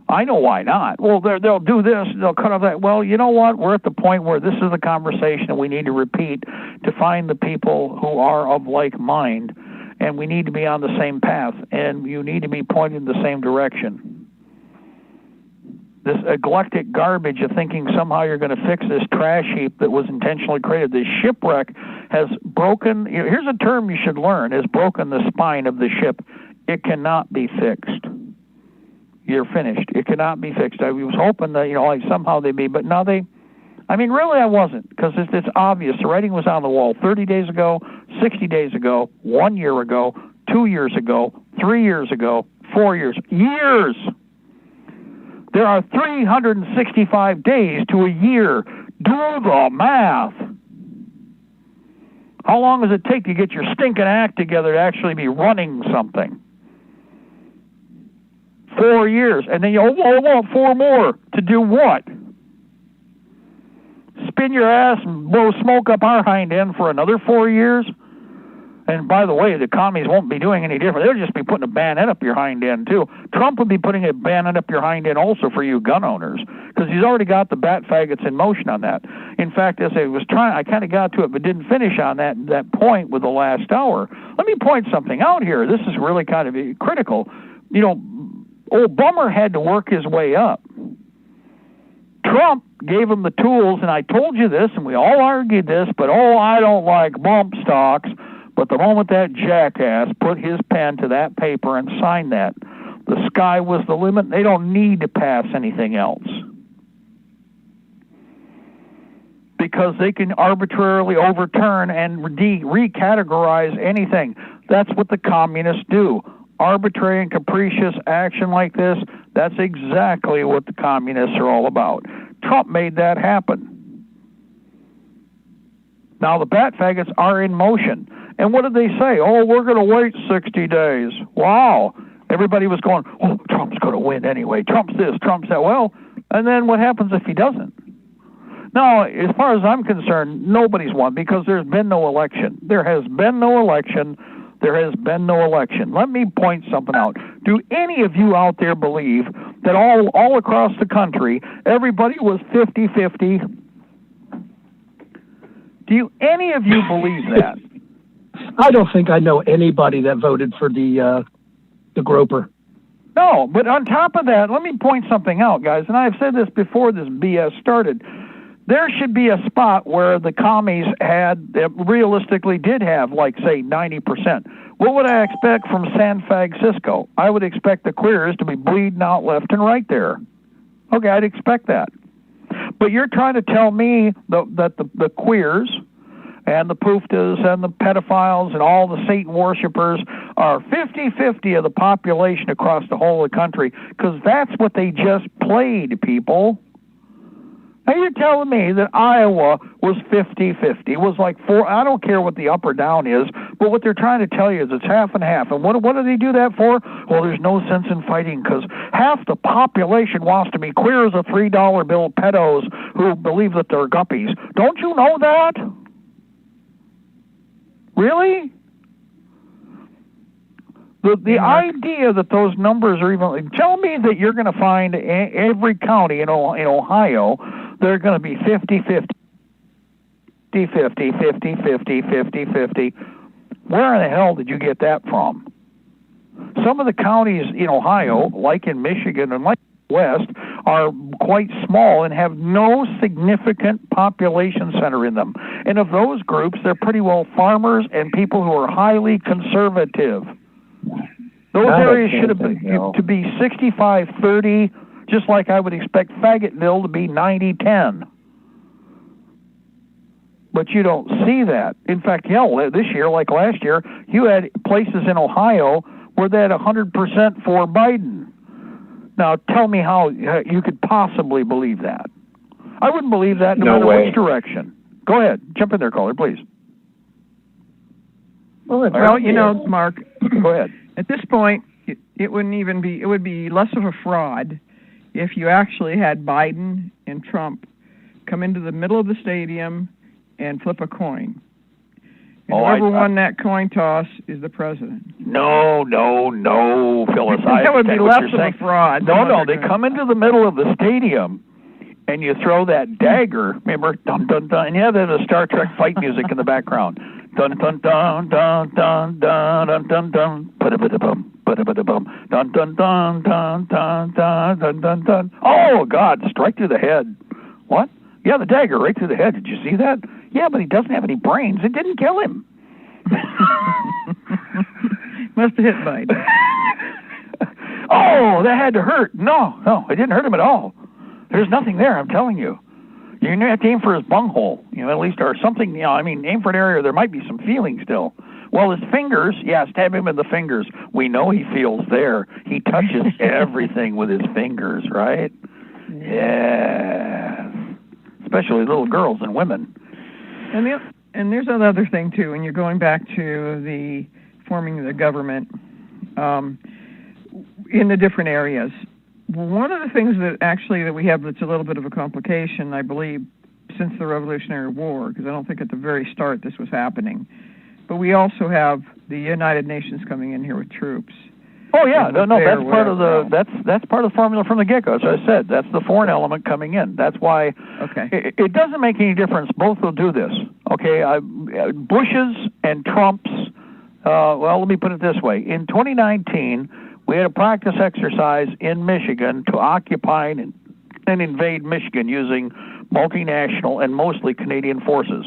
I know why not. Well, they'll do this, they'll cut off that. Well, you know what? We're at the point where this is the conversation that we need to repeat to find the people who are of like mind, and we need to be on the same path, and you need to be pointed in the same direction. This eclectic garbage of thinking somehow you're going to fix this trash heap that was intentionally created. This shipwreck has broken, here's a term you should learn, has broken the spine of the ship. It cannot be fixed. You're finished. It cannot be fixed. I was hoping that, like somehow they'd be, but now really I wasn't, because it's obvious. The writing was on the wall 30 days ago, 60 days ago, 1 year ago, 2 years ago, 3 years ago, 4 years. Years! There are 365 days to a year. Do the math. How long does it take to get your stinking act together to actually be running something? 4 years. And then you want 4 more. To do what? Spin your ass and blow smoke up our hind end for another 4 years? And by the way, the commies won't be doing any different. They'll just be putting a bayonet up your hind end, too. Trump would be putting a bayonet up your hind end also for you gun owners, because he's already got the bat faggots in motion on that. In fact, as I was trying, I kind of got to it, but didn't finish on that point with the last hour. Let me point something out here. This is really kind of critical. Old Bummer had to work his way up. Trump gave him the tools, and I told you this, and we all argued this, but I don't like bump stocks. But the moment that jackass put his pen to that paper and signed that, the sky was the limit. They don't need to pass anything else, because they can arbitrarily overturn and recategorize anything. That's what the communists do. Arbitrary and capricious action like this, that's exactly what the communists are all about. Trump made that happen. Now the bat faggots are in motion. And what did they say? Oh, we're going to wait 60 days. Wow. Everybody was going, oh, Trump's going to win anyway. Trump's this, Trump's that. Well, and then what happens if he doesn't? Now, as far as I'm concerned, nobody's won, because there's been no election. There has been no election. There has been no election. Let me point something out. Do any of you out there believe that all across the country, everybody was 50-50? Do any of you believe that? I don't think I know anybody that voted for the groper. No, but on top of that, let me point something out, guys, and I've said this before this BS started. there should be a spot where the commies realistically did have, like, say, 90%. What would I expect from San Francisco? I would expect the queers to be bleeding out left and right there. Okay, I'd expect that. But you're trying to tell me that the queers and the pooftas and the pedophiles and all the Satan worshipers are 50-50 of the population across the whole of the country, because that's what they just played, people. Now you're telling me that Iowa was 50-50, was like 4, I don't care what the up or down is, but what they're trying to tell you is it's half and half. And what do they do that for? Well, there's no sense in fighting because half the population wants to be queer as a $3 bill pedos who believe that they're guppies. Don't you know that? Really? The idea that those numbers are even... Tell me that you're going to find every county in Ohio, they're going to be 50-50, 50-50, 50-50, 50-50. Where in the hell did you get that from? Some of the counties in Ohio, like in Michigan and like West, are quite small and have no significant population center in them. And of those groups, they're pretty well farmers and people who are highly conservative. Those areas should have been to be 65-30, just like I would expect Faggotville to be 90-10. But you don't see that. In fact, this year, like last year, you had places in Ohio where they had 100% for Biden. Now, tell me how you could possibly believe that. I wouldn't believe that no matter which direction. Go ahead. Jump in there, caller, please. Well, you know, Mark, go ahead. At this point, it wouldn't even be, it would be less of a fraud if you actually had Biden and Trump come into the middle of the stadium and flip a coin. And whoever won that coin toss is the president. No, Phyllis. That would be less of a fraud. No, they come into the middle of the stadium and you throw that dagger. Remember, dun dun dun, and you have the Star Trek fight music in the background. Dun dun dun dun dun dun dun dun dun. Ba-da-ba-da-bum, ba-da-ba-da-bum. Dun dun dun dun dun dun dun dun dun. Oh God! Strike through the head. What? Yeah, the dagger right through the head. Did you see that? Yeah, but he doesn't have any brains. It didn't kill him. Must have hit Biden. Oh, that had to hurt. No, it didn't hurt him at all. There's nothing there, I'm telling you. You're going to have to aim for his bunghole, at least, or something, aim for an area where there might be some feeling still. Well, his fingers, stab him in the fingers. We know he feels there. He touches everything with his fingers, right? Yeah. Especially little girls and women. And there's another thing, too, when you're going back to the forming the government in the different areas. One of the things that we have that's a little bit of a complication, I believe, since the Revolutionary War, because I don't think at the very start this was happening, but we also have the United Nations coming in here with troops. Oh yeah, that's part of that's part of the formula from the get-go. As I said, that's the foreign element coming in. That's why it doesn't make any difference. Both will do this. Okay, Bush's and Trump's. Let me put it this way: in 2019. We had a practice exercise in Michigan to occupy and invade Michigan using multinational and mostly Canadian forces.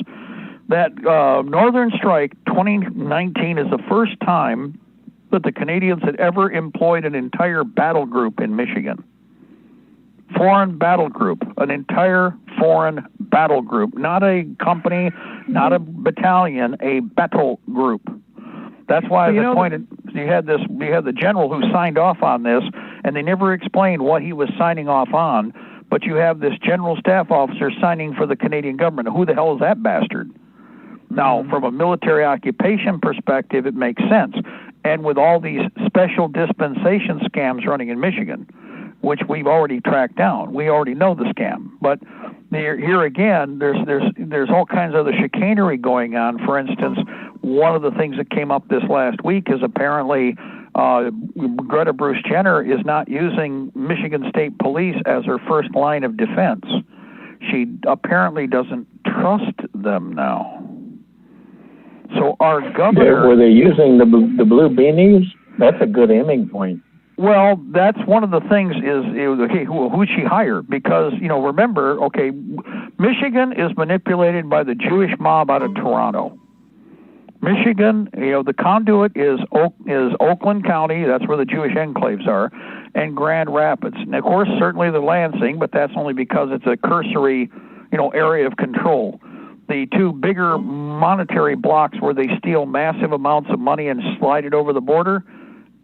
That Northern Strike 2019 is the first time that the Canadians had ever employed an entire battle group in Michigan. Foreign battle group, an entire foreign battle group, not a company, not a battalion, a battle group. That's why you had the general who signed off on this, and they never explained what he was signing off on. But you have this general staff officer signing for the Canadian government. Who the hell is that bastard? Now, from a military occupation perspective, it makes sense. And with all these special dispensation scams running in Michigan, which we've already tracked down, we already know the scam. But here again, there's all kinds of other chicanery going on. For instance, one of the things that came up this last week is apparently Greta Bruce Jenner is not using Michigan State Police as her first line of defense. She apparently doesn't trust them now. So our governor... Were they using the blue beanies? That's a good aiming point. Well, that's one of the things is, okay, who'd she hire? Because, remember, okay, Michigan is manipulated by the Jewish mob out of Toronto. Michigan, the conduit is Oakland County, that's where the Jewish enclaves are, and Grand Rapids. And, of course, certainly the Lansing, but that's only because it's a cursory, area of control. The two bigger monetary blocks where they steal massive amounts of money and slide it over the border,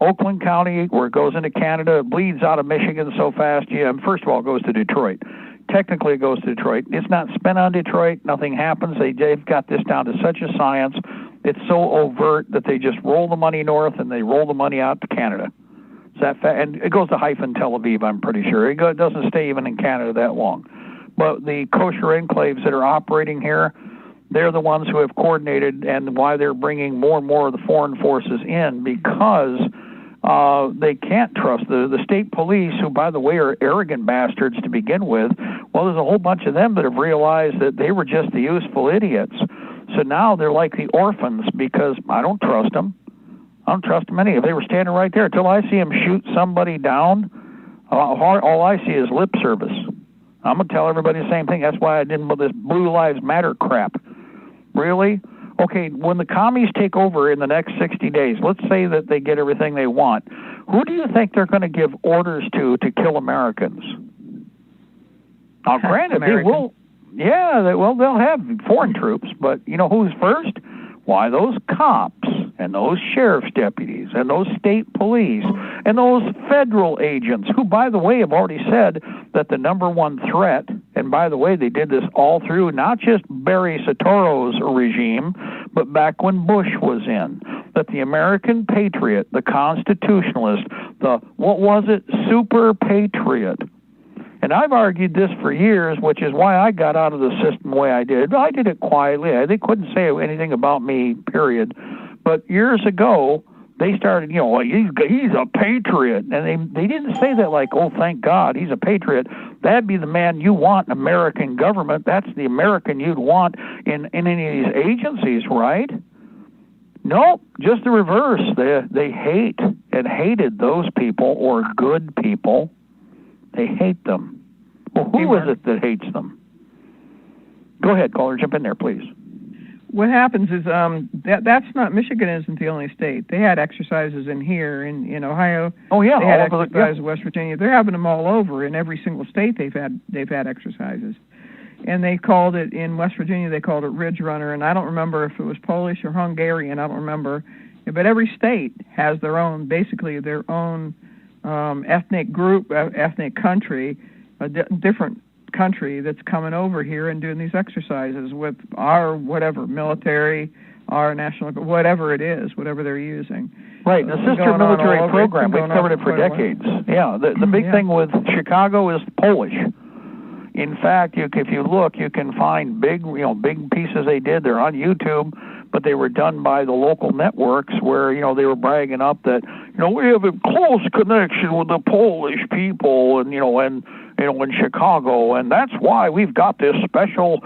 Oakland County, where it goes into Canada, it bleeds out of Michigan so fast. First of all, it goes to Detroit. Technically, it goes to Detroit. It's not spent on Detroit. Nothing happens. They've got this down to such a science. It's so overt that they just roll the money north and they roll the money out to Canada. And it goes to Haifa and Tel Aviv, I'm pretty sure. It doesn't stay even in Canada that long. But the kosher enclaves that are operating here, they're the ones who have coordinated and why they're bringing more and more of the foreign forces in, because they can't trust the state police, who, by the way, are arrogant bastards to begin with. Well, there's a whole bunch of them that have realized that they were just the useful idiots. So now they're like the orphans, because I don't trust them. I don't trust them any. If they were standing right there, until I see them shoot somebody down, all I see is lip service. I'm going to tell everybody the same thing. That's why I didn't with this Blue Lives Matter crap. Really? Okay, when the commies take over in the next 60 days, let's say that they get everything they want, who do you think they're going to give orders to kill Americans? Now, granted, they will. Yeah, they'll have foreign troops, but you know who's first? Why, those cops and those sheriff's deputies and those state police and those federal agents who, by the way, have already said that the number one threat, and by the way, they did this all through not just Barry Soetoro's regime, but back when Bush was in, that the American patriot, the constitutionalist, super patriot. And I've argued this for years, which is why I got out of the system the way I did. I did it quietly. They couldn't say anything about me, period. But years ago, they started, he's a patriot. And they didn't say that like, oh, thank God, he's a patriot. That'd be the man you want in American government. That's the American you'd want in any of these agencies, right? Nope, just the reverse. They hate and hated those people, or good people. They hate them. Well, who is it that hates them? Go ahead, caller, jump in there, please. What happens is that's not, Michigan isn't the only state. They had exercises in here in Ohio. Oh yeah, they had exercises in West Virginia. They're having them all over. In every single state they've had exercises. And they called it, in West Virginia, they called it Ridge Runner, and I don't remember if it was Polish or Hungarian, I don't remember. But every state has their own ethnic group, ethnic country, a different country that's coming over here and doing these exercises with our whatever, military, our national, whatever it is, whatever they're using. Right, the sister military program, we've covered it for decades. Yeah, the big thing with Chicago is Polish. In fact, if you look, you can find big pieces they did. They're on YouTube, but they were done by the local networks where, they were bragging up that, we have a close connection with the Polish people and in Chicago, and that's why we've got this special,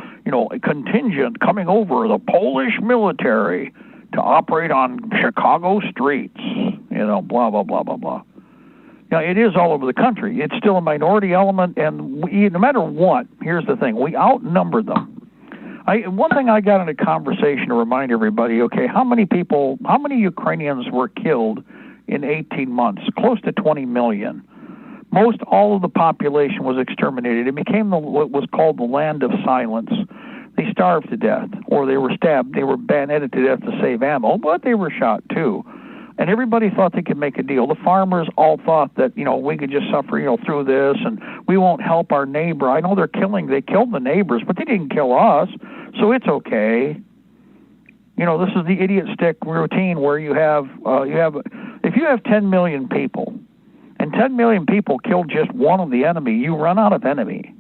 contingent coming over, the Polish military, to operate on Chicago streets, blah, blah, blah, blah, blah. Now, it is all over the country. It's still a minority element, and no matter what, here's the thing, we outnumber them. One thing I got in a conversation to remind everybody, okay, how many Ukrainians were killed in 18 months? Close to 20 million. Most all of the population was exterminated. It became what was called the land of silence. They starved to death, or they were stabbed. They were bayoneted to death to save ammo, but they were shot too. And everybody thought they could make a deal. The farmers all thought that, we could just suffer, through this, and we won't help our neighbor. I know they killed the neighbors, but they didn't kill us, so it's okay. This is the idiot stick routine where if you have 10 million people, and 10 million people kill just one of the enemy, you run out of enemy.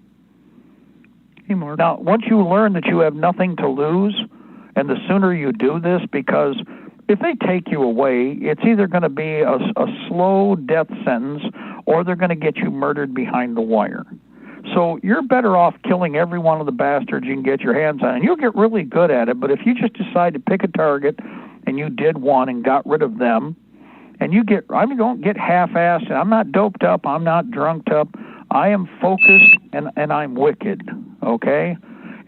Hey, Mark. Now, once you learn that you have nothing to lose, and the sooner you do this, because if they take you away, it's either going to be a slow death sentence, or they're going to get you murdered behind the wire. So you're better off killing every one of the bastards you can get your hands on, and you'll get really good at it. But if you just decide to pick a target, and you did one and got rid of them, And don't get half-assed. I'm not doped up. I'm not drunked up. I am focused and I'm wicked, okay?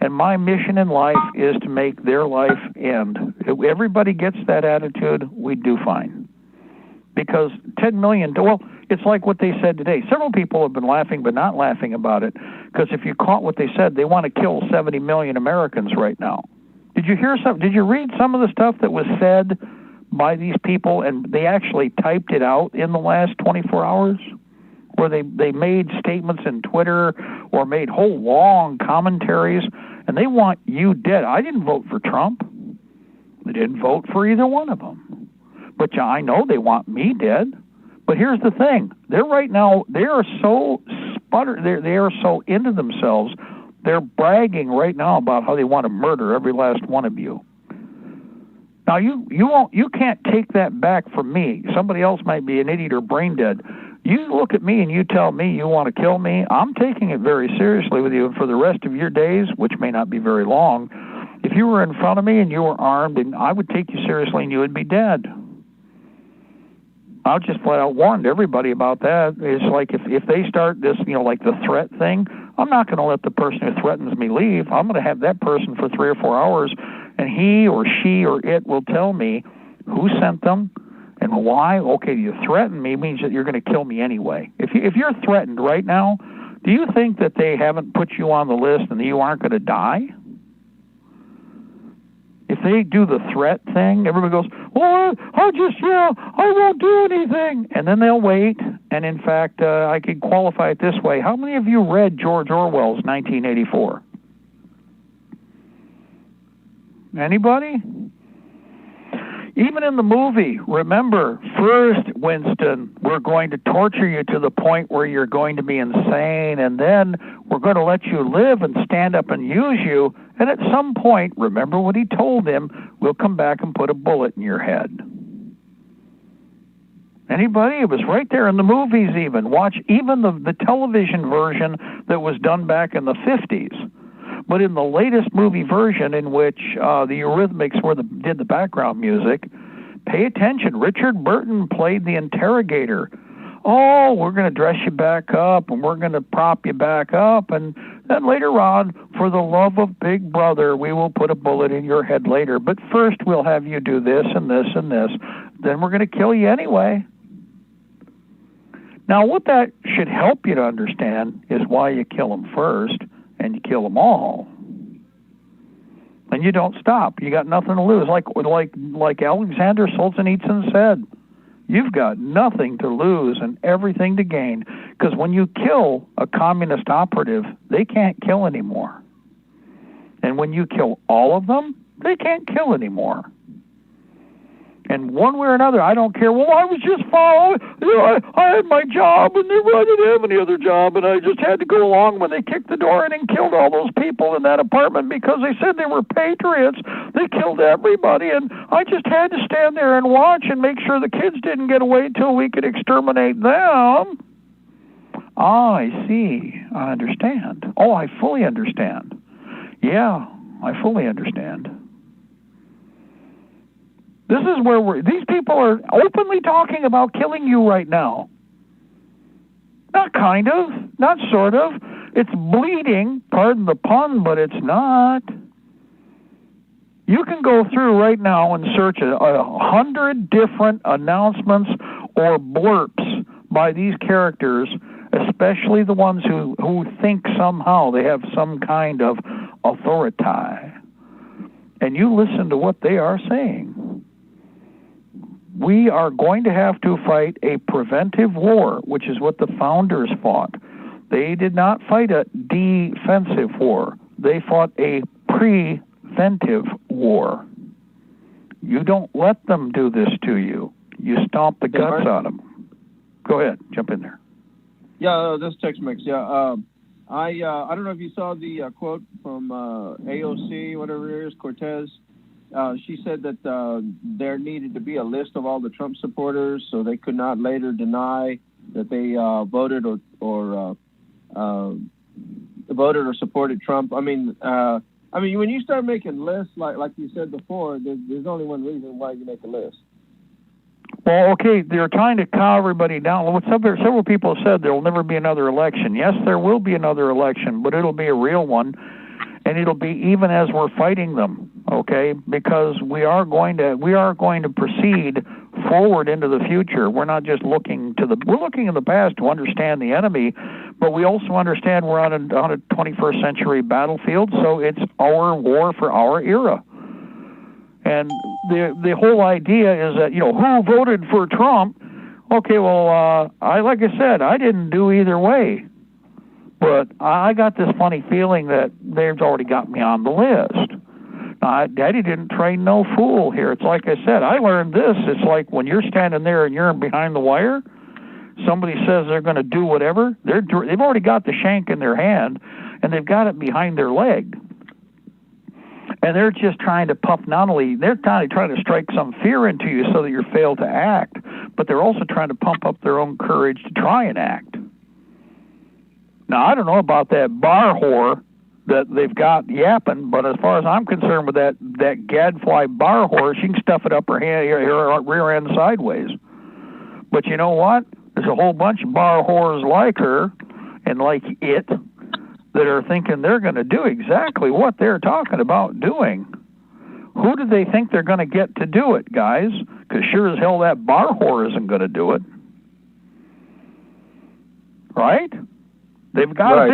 And my mission in life is to make their life end. If everybody gets that attitude, we do fine. Because 10 million, well, it's like what they said today. Several people have been laughing but not laughing about it, because if you caught what they said, they want to kill 70 million Americans right now. Did you read some of the stuff that was said by these people, and they actually typed it out in the last 24 hours? Where they made statements in Twitter or made whole long commentaries, and they want you dead. I didn't vote for Trump. I didn't vote for either one of them. But I know they want me dead. But here's the thing. They are so sputtered. They are so into themselves. They're bragging right now about how they want to murder every last one of you. Now, you can't take that back from me. Somebody else might be an idiot or brain dead. You look at me and you tell me you want to kill me, I'm taking it very seriously with you. And for the rest of your days, which may not be very long, if you were in front of me and you were armed, and I would take you seriously and you would be dead. I'll just flat out warned everybody about that. It's like if they start this, like the threat thing, I'm not going to let the person who threatens me leave. I'm going to have that person for 3 or 4 hours, and he or she or it will tell me who sent them, and why. Okay, you threaten me means that you're going to kill me anyway. If you're threatened right now, do you think that they haven't put you on the list and that you aren't going to die? If they do the threat thing, everybody goes, well, I won't do anything. And then they'll wait. And in fact, I could qualify it this way. How many of you read George Orwell's 1984? Anybody? Even in the movie, remember, first, Winston, we're going to torture you to the point where you're going to be insane, and then we're going to let you live and stand up and use you, and at some point, remember what he told him, we'll come back and put a bullet in your head. Anybody? It was right there in the movies even. Watch even the television version that was done back in the 50s. But in the latest movie version, in which the Eurythmics did the background music, pay attention. Richard Burton played the interrogator. Oh, we're going to dress you back up, and we're going to prop you back up, and then later on, for the love of Big Brother, we will put a bullet in your head later. But first, we'll have you do this and this and this. Then we're going to kill you anyway. Now, what that should help you to understand is why you kill them first, and you kill them all, and you don't stop. You got nothing to lose. Like Alexander Solzhenitsyn said, you've got nothing to lose and everything to gain. Because when you kill a communist operative, they can't kill anymore. And when you kill all of them, they can't kill anymore. And one way or another, I don't care. Well, I was just following. I had my job, and I didn't have any other job, and I just had to go along when they kicked the door in and killed all those people in that apartment because they said they were patriots. They killed everybody, and I just had to stand there and watch and make sure the kids didn't get away till we could exterminate them. Ah, I see. I understand. Oh, I fully understand. Yeah, I fully understand. This is where these people are openly talking about killing you right now. Not kind of, not sort of. It's bleeding, pardon the pun, but it's not. You can go through right now and search 100 different announcements or blurps by these characters, especially the ones who think somehow they have some kind of authority. And you listen to what they are saying. We are going to have to fight a preventive war, which is what the founders fought. They did not fight a defensive war. They fought a preventive war. You don't let them do this to you. You stomp the guts out of them. Go ahead, jump in there. Yeah, this text mix. Yeah, I don't know if you saw the quote from AOC, whatever it is, Cortez. She said that there needed to be a list of all the Trump supporters, so they could not later deny that they voted or supported Trump. I mean, when you start making lists, like you said before, there's only one reason why you make a list. Well, okay, they're trying to calm everybody down. Well, several people have said there will never be another election. Yes, there will be another election, but it'll be a real one, and it'll be even as we're fighting them, okay? Because we are going to proceed forward into the future. We're not just looking we're looking in the past to understand the enemy, but we also understand we're on a 21st century battlefield, so it's our war for our era. And the whole idea is that, who voted for Trump? Okay, well, like I said, I didn't do either way. But I got this funny feeling that they've already got me on the list. Now, Daddy didn't train no fool here. It's like I said, I learned this. It's like when you're standing there and you're behind the wire, somebody says they're going to do whatever, they've already got the shank in their hand, and they've got it behind their leg. And they're just trying to they're trying to strike some fear into you so that you fail to act, but they're also trying to pump up their own courage to try and act. Now, I don't know about that bar whore that they've got yapping, but as far as I'm concerned with that gadfly bar whore, she can stuff it up her rear end sideways. But you know what? There's a whole bunch of bar whores like her and like it that are thinking they're going to do exactly what they're talking about doing. Who do they think they're going to get to do it, guys? Because sure as hell that bar whore isn't going to do it. Right? They've got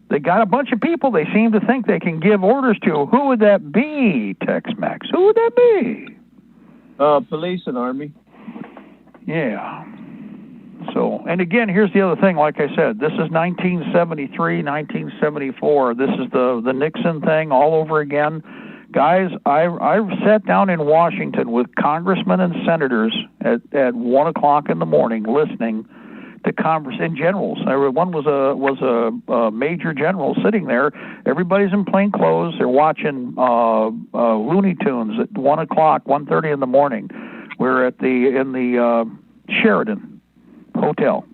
they got a bunch of people they seem to think they can give orders to. Who would that be, Tex-Mex? Who would that be? Police and Army. Yeah. So, and again, here's the other thing. Like I said, this is 1973, 1974. This is the Nixon thing all over again. Guys, I've sat down in Washington with congressmen and senators at 1 o'clock in the morning listening to and generals. One was a major general sitting there. Everybody's in plain clothes. They're watching Looney Tunes at 1 o'clock, 1:30 in the morning. We're in the Sheridan Hotel,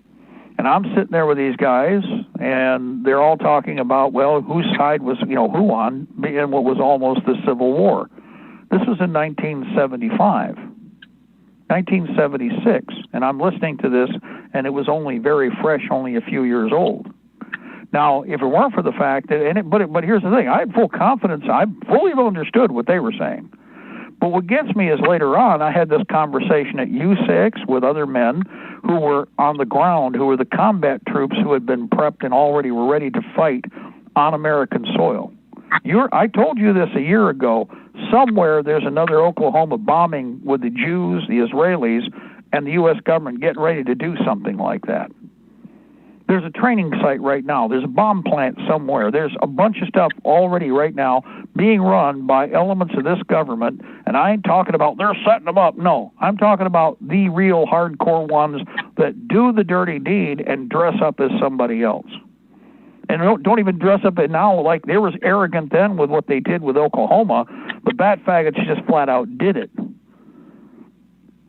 and I'm sitting there with these guys, and they're all talking about, well, whose side was who on in what was almost the Civil War. This was in 1975. 1976, and I'm listening to this, and it was only very fresh, only a few years old. Now, if it weren't for the fact that, but here's the thing, I had full confidence, I fully understood what they were saying. But what gets me is later on, I had this conversation at U6 with other men who were on the ground, who were the combat troops who had been prepped and already were ready to fight on American soil. I told you this a year ago. Somewhere there's another Oklahoma bombing with the Jews, the Israelis, and the U.S. government getting ready to do something like that. There's a training site right now. There's a bomb plant somewhere. There's a bunch of stuff already right now being run by elements of this government, and I ain't talking about they're setting them up. No, I'm talking about the real hardcore ones that do the dirty deed and dress up as somebody else. And don't even dress up it now like they was arrogant then with what they did with Oklahoma, but bat faggots just flat out did it.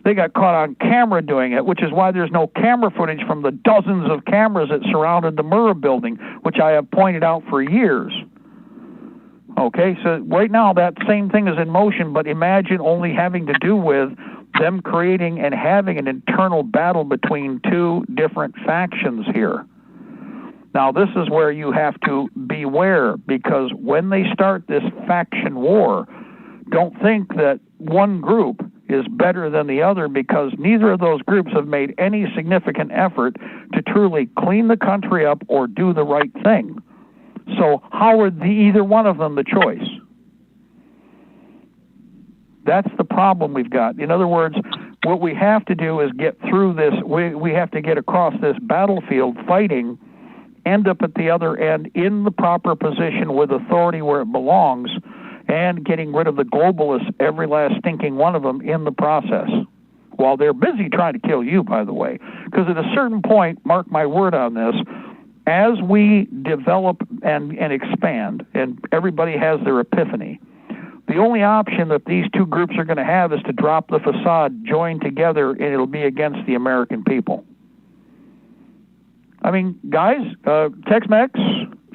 They got caught on camera doing it, which is why there's no camera footage from the dozens of cameras that surrounded the Murrah building, which I have pointed out for years. Okay, so right now that same thing is in motion, but imagine only having to do with them creating and having an internal battle between two different factions here. Now, this is where you have to beware, because when they start this faction war, don't think that one group is better than the other, because neither of those groups have made any significant effort to truly clean the country up or do the right thing. So how are either one of them the choice? That's the problem we've got. In other words, what we have to do is get through this. We have to get across this battlefield fighting, end up at the other end in the proper position with authority where it belongs, and getting rid of the globalists, every last stinking one of them, in the process. While they're busy trying to kill you, by the way. Because at a certain point, mark my word on this, as we develop and expand, and everybody has their epiphany, the only option that these two groups are going to have is to drop the facade, join together, and it'll be against the American people. I mean, guys, Tex-Mex,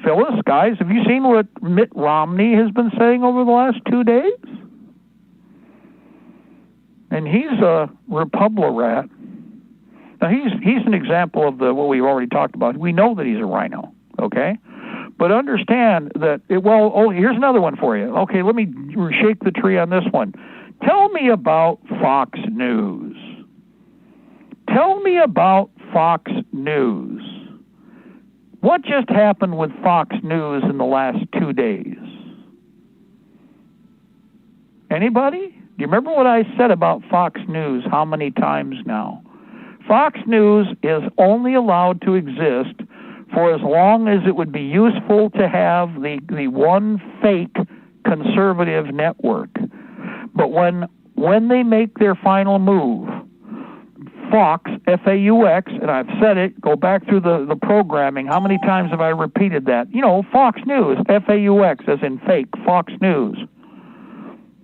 Phyllis, guys, have you seen what Mitt Romney has been saying over the last 2 days? and he's a Republican. Now, he's an example of what we've already talked about. We know that he's a rhino, okay? But understand that, here's another one for you. Okay, let me shake the tree on this one. Tell me about Fox News. Tell me about Fox News. What just happened with Fox News in the last 2 days? Anybody? Do you remember what I said about Fox News how many times now? Fox News is only allowed to exist for as long as it would be useful to have the one fake conservative network. But when they make their final move, Fox, F-A-U-X, and I've said it, go back through the programming, how many times have I repeated that? Fox News, F-A-U-X, as in fake, Fox News.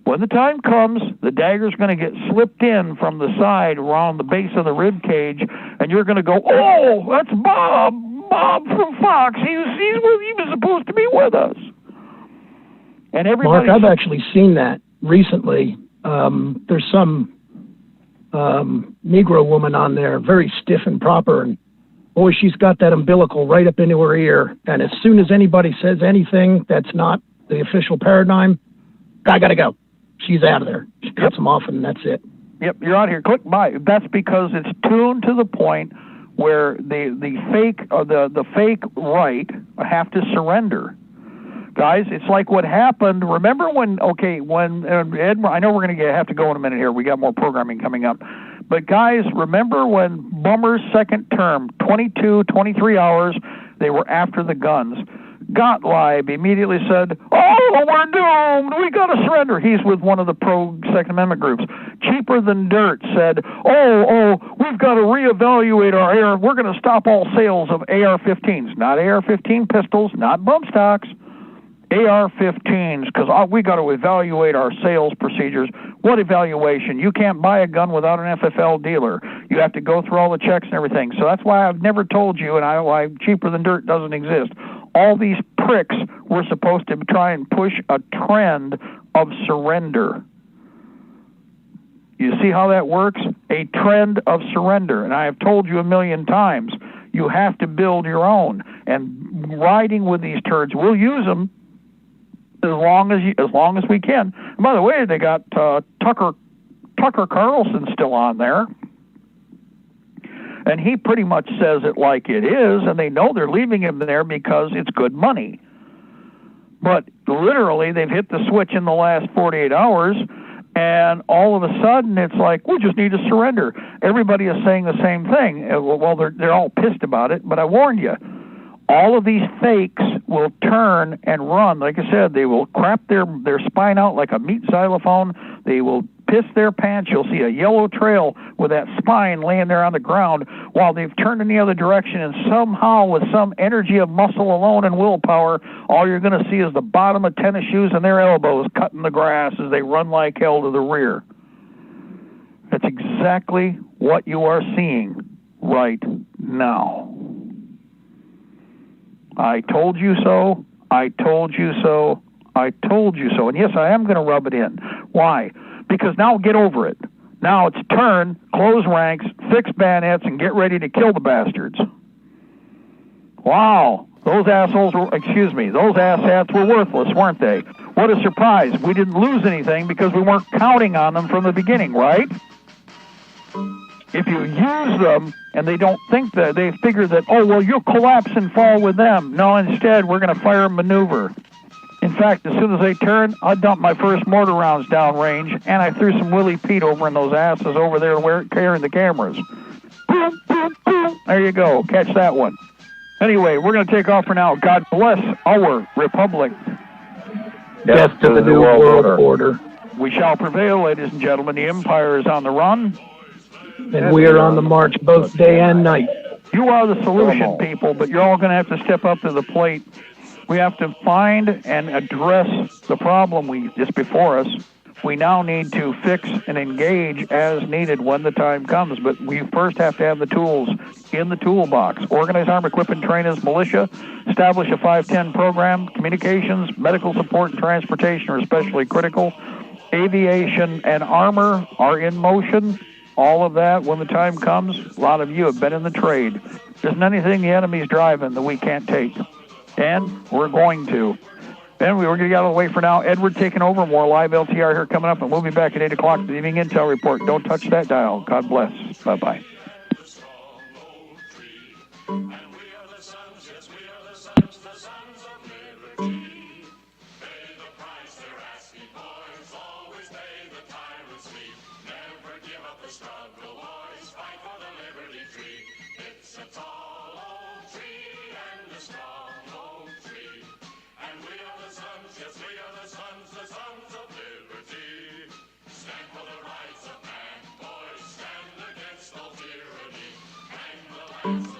When the time comes, the dagger's going to get slipped in from the side around the base of the rib cage, and you're going to go, oh, that's Bob from Fox. He was supposed to be with us. And everybody. Mark, I've actually seen that recently. There's some Negro woman on there, very stiff and proper, and boy, she's got that umbilical right up into her ear. And as soon as anybody says anything that's not the official paradigm, I got to go. She's out of there. She cuts them off, and that's it. Yep, you're out here. Click buy. That's because it's tuned to the point where the fake right have to surrender. Guys, it's like what happened. Remember when Ed, I know we're going to have to go in a minute here. We got more programming coming up. But guys, remember when Bummer's second term, 22, 23 hours, they were after the guns. Gottlieb immediately said, oh, we're doomed. We got to surrender. He's with one of the pro-Second Amendment groups. Cheaper Than Dirt said, we've got to reevaluate our AR. We're going to stop all sales of AR-15s. Not AR-15 pistols, not bump stocks. AR-15s, because we got to evaluate our sales procedures. What evaluation? You can't buy a gun without an FFL dealer. You have to go through all the checks and everything. So that's why I've never told you, and why Cheaper Than Dirt doesn't exist. All these pricks were supposed to try and push a trend of surrender. You see how that works? A trend of surrender. And I have told you a million times, you have to build your own. And riding with these turds, we'll use them as long as we can. And by the way, they got Tucker Carlson still on there. And he pretty much says it like it is, and they know they're leaving him there because it's good money. But literally, they've hit the switch in the last 48 hours, and all of a sudden, it's like, we just need to surrender. Everybody is saying the same thing. Well, they're all pissed about it, but I warned you. All of these fakes will turn and run. Like I said, they will crap their spine out like a meat xylophone. They will piss their pants. You'll see a yellow trail with that spine laying there on the ground while they've turned in the other direction, and somehow with some energy of muscle alone and willpower, all you're going to see is the bottom of tennis shoes and their elbows cutting the grass as they run like hell to the rear. That's exactly what you are seeing right now. I told you so. I told you so. I told you so. And yes, I am going to rub it in. Why? Because now get over it. Now it's turn, close ranks, fix bayonets, and get ready to kill the bastards. Wow. Those asshats were worthless, weren't they? What a surprise. We didn't lose anything because we weren't counting on them from the beginning, right? If you use them and they don't think that, they figure that, you'll collapse and fall with them. No, instead, we're going to fire a maneuver. In fact, as soon as they turn, I dumped my first mortar rounds downrange, and I threw some Willie Pete over in those asses over there carrying the cameras. Boom, boom, boom. There you go. Catch that one. Anyway, we're going to take off for now. God bless our republic. Death to the New World Order. We shall prevail, ladies and gentlemen. The empire is on the run. And we are on the march both day and night. You are the solution, people, but you're all going to have to step up to the plate. We have to find and address the problem that's before us. We now need to fix and engage as needed when the time comes, but we first have to have the tools in the toolbox. Organize, arm, equip, and train as militia. Establish a 510 program. Communications, medical support, and transportation are especially critical. aviation, and armor are in motion. All of that, when the time comes, a lot of you have been in the trade. There isn't anything the enemy's driving that we can't take. And we're going to. Ben, we're going to get out of the way for now. Edward taking over. More live LTR here coming up, and we'll be back at 8 o'clock with the evening intel report. Don't touch that dial. God bless. Bye-bye. Stand for the rights of man, boys, stand against all tyranny. Hang the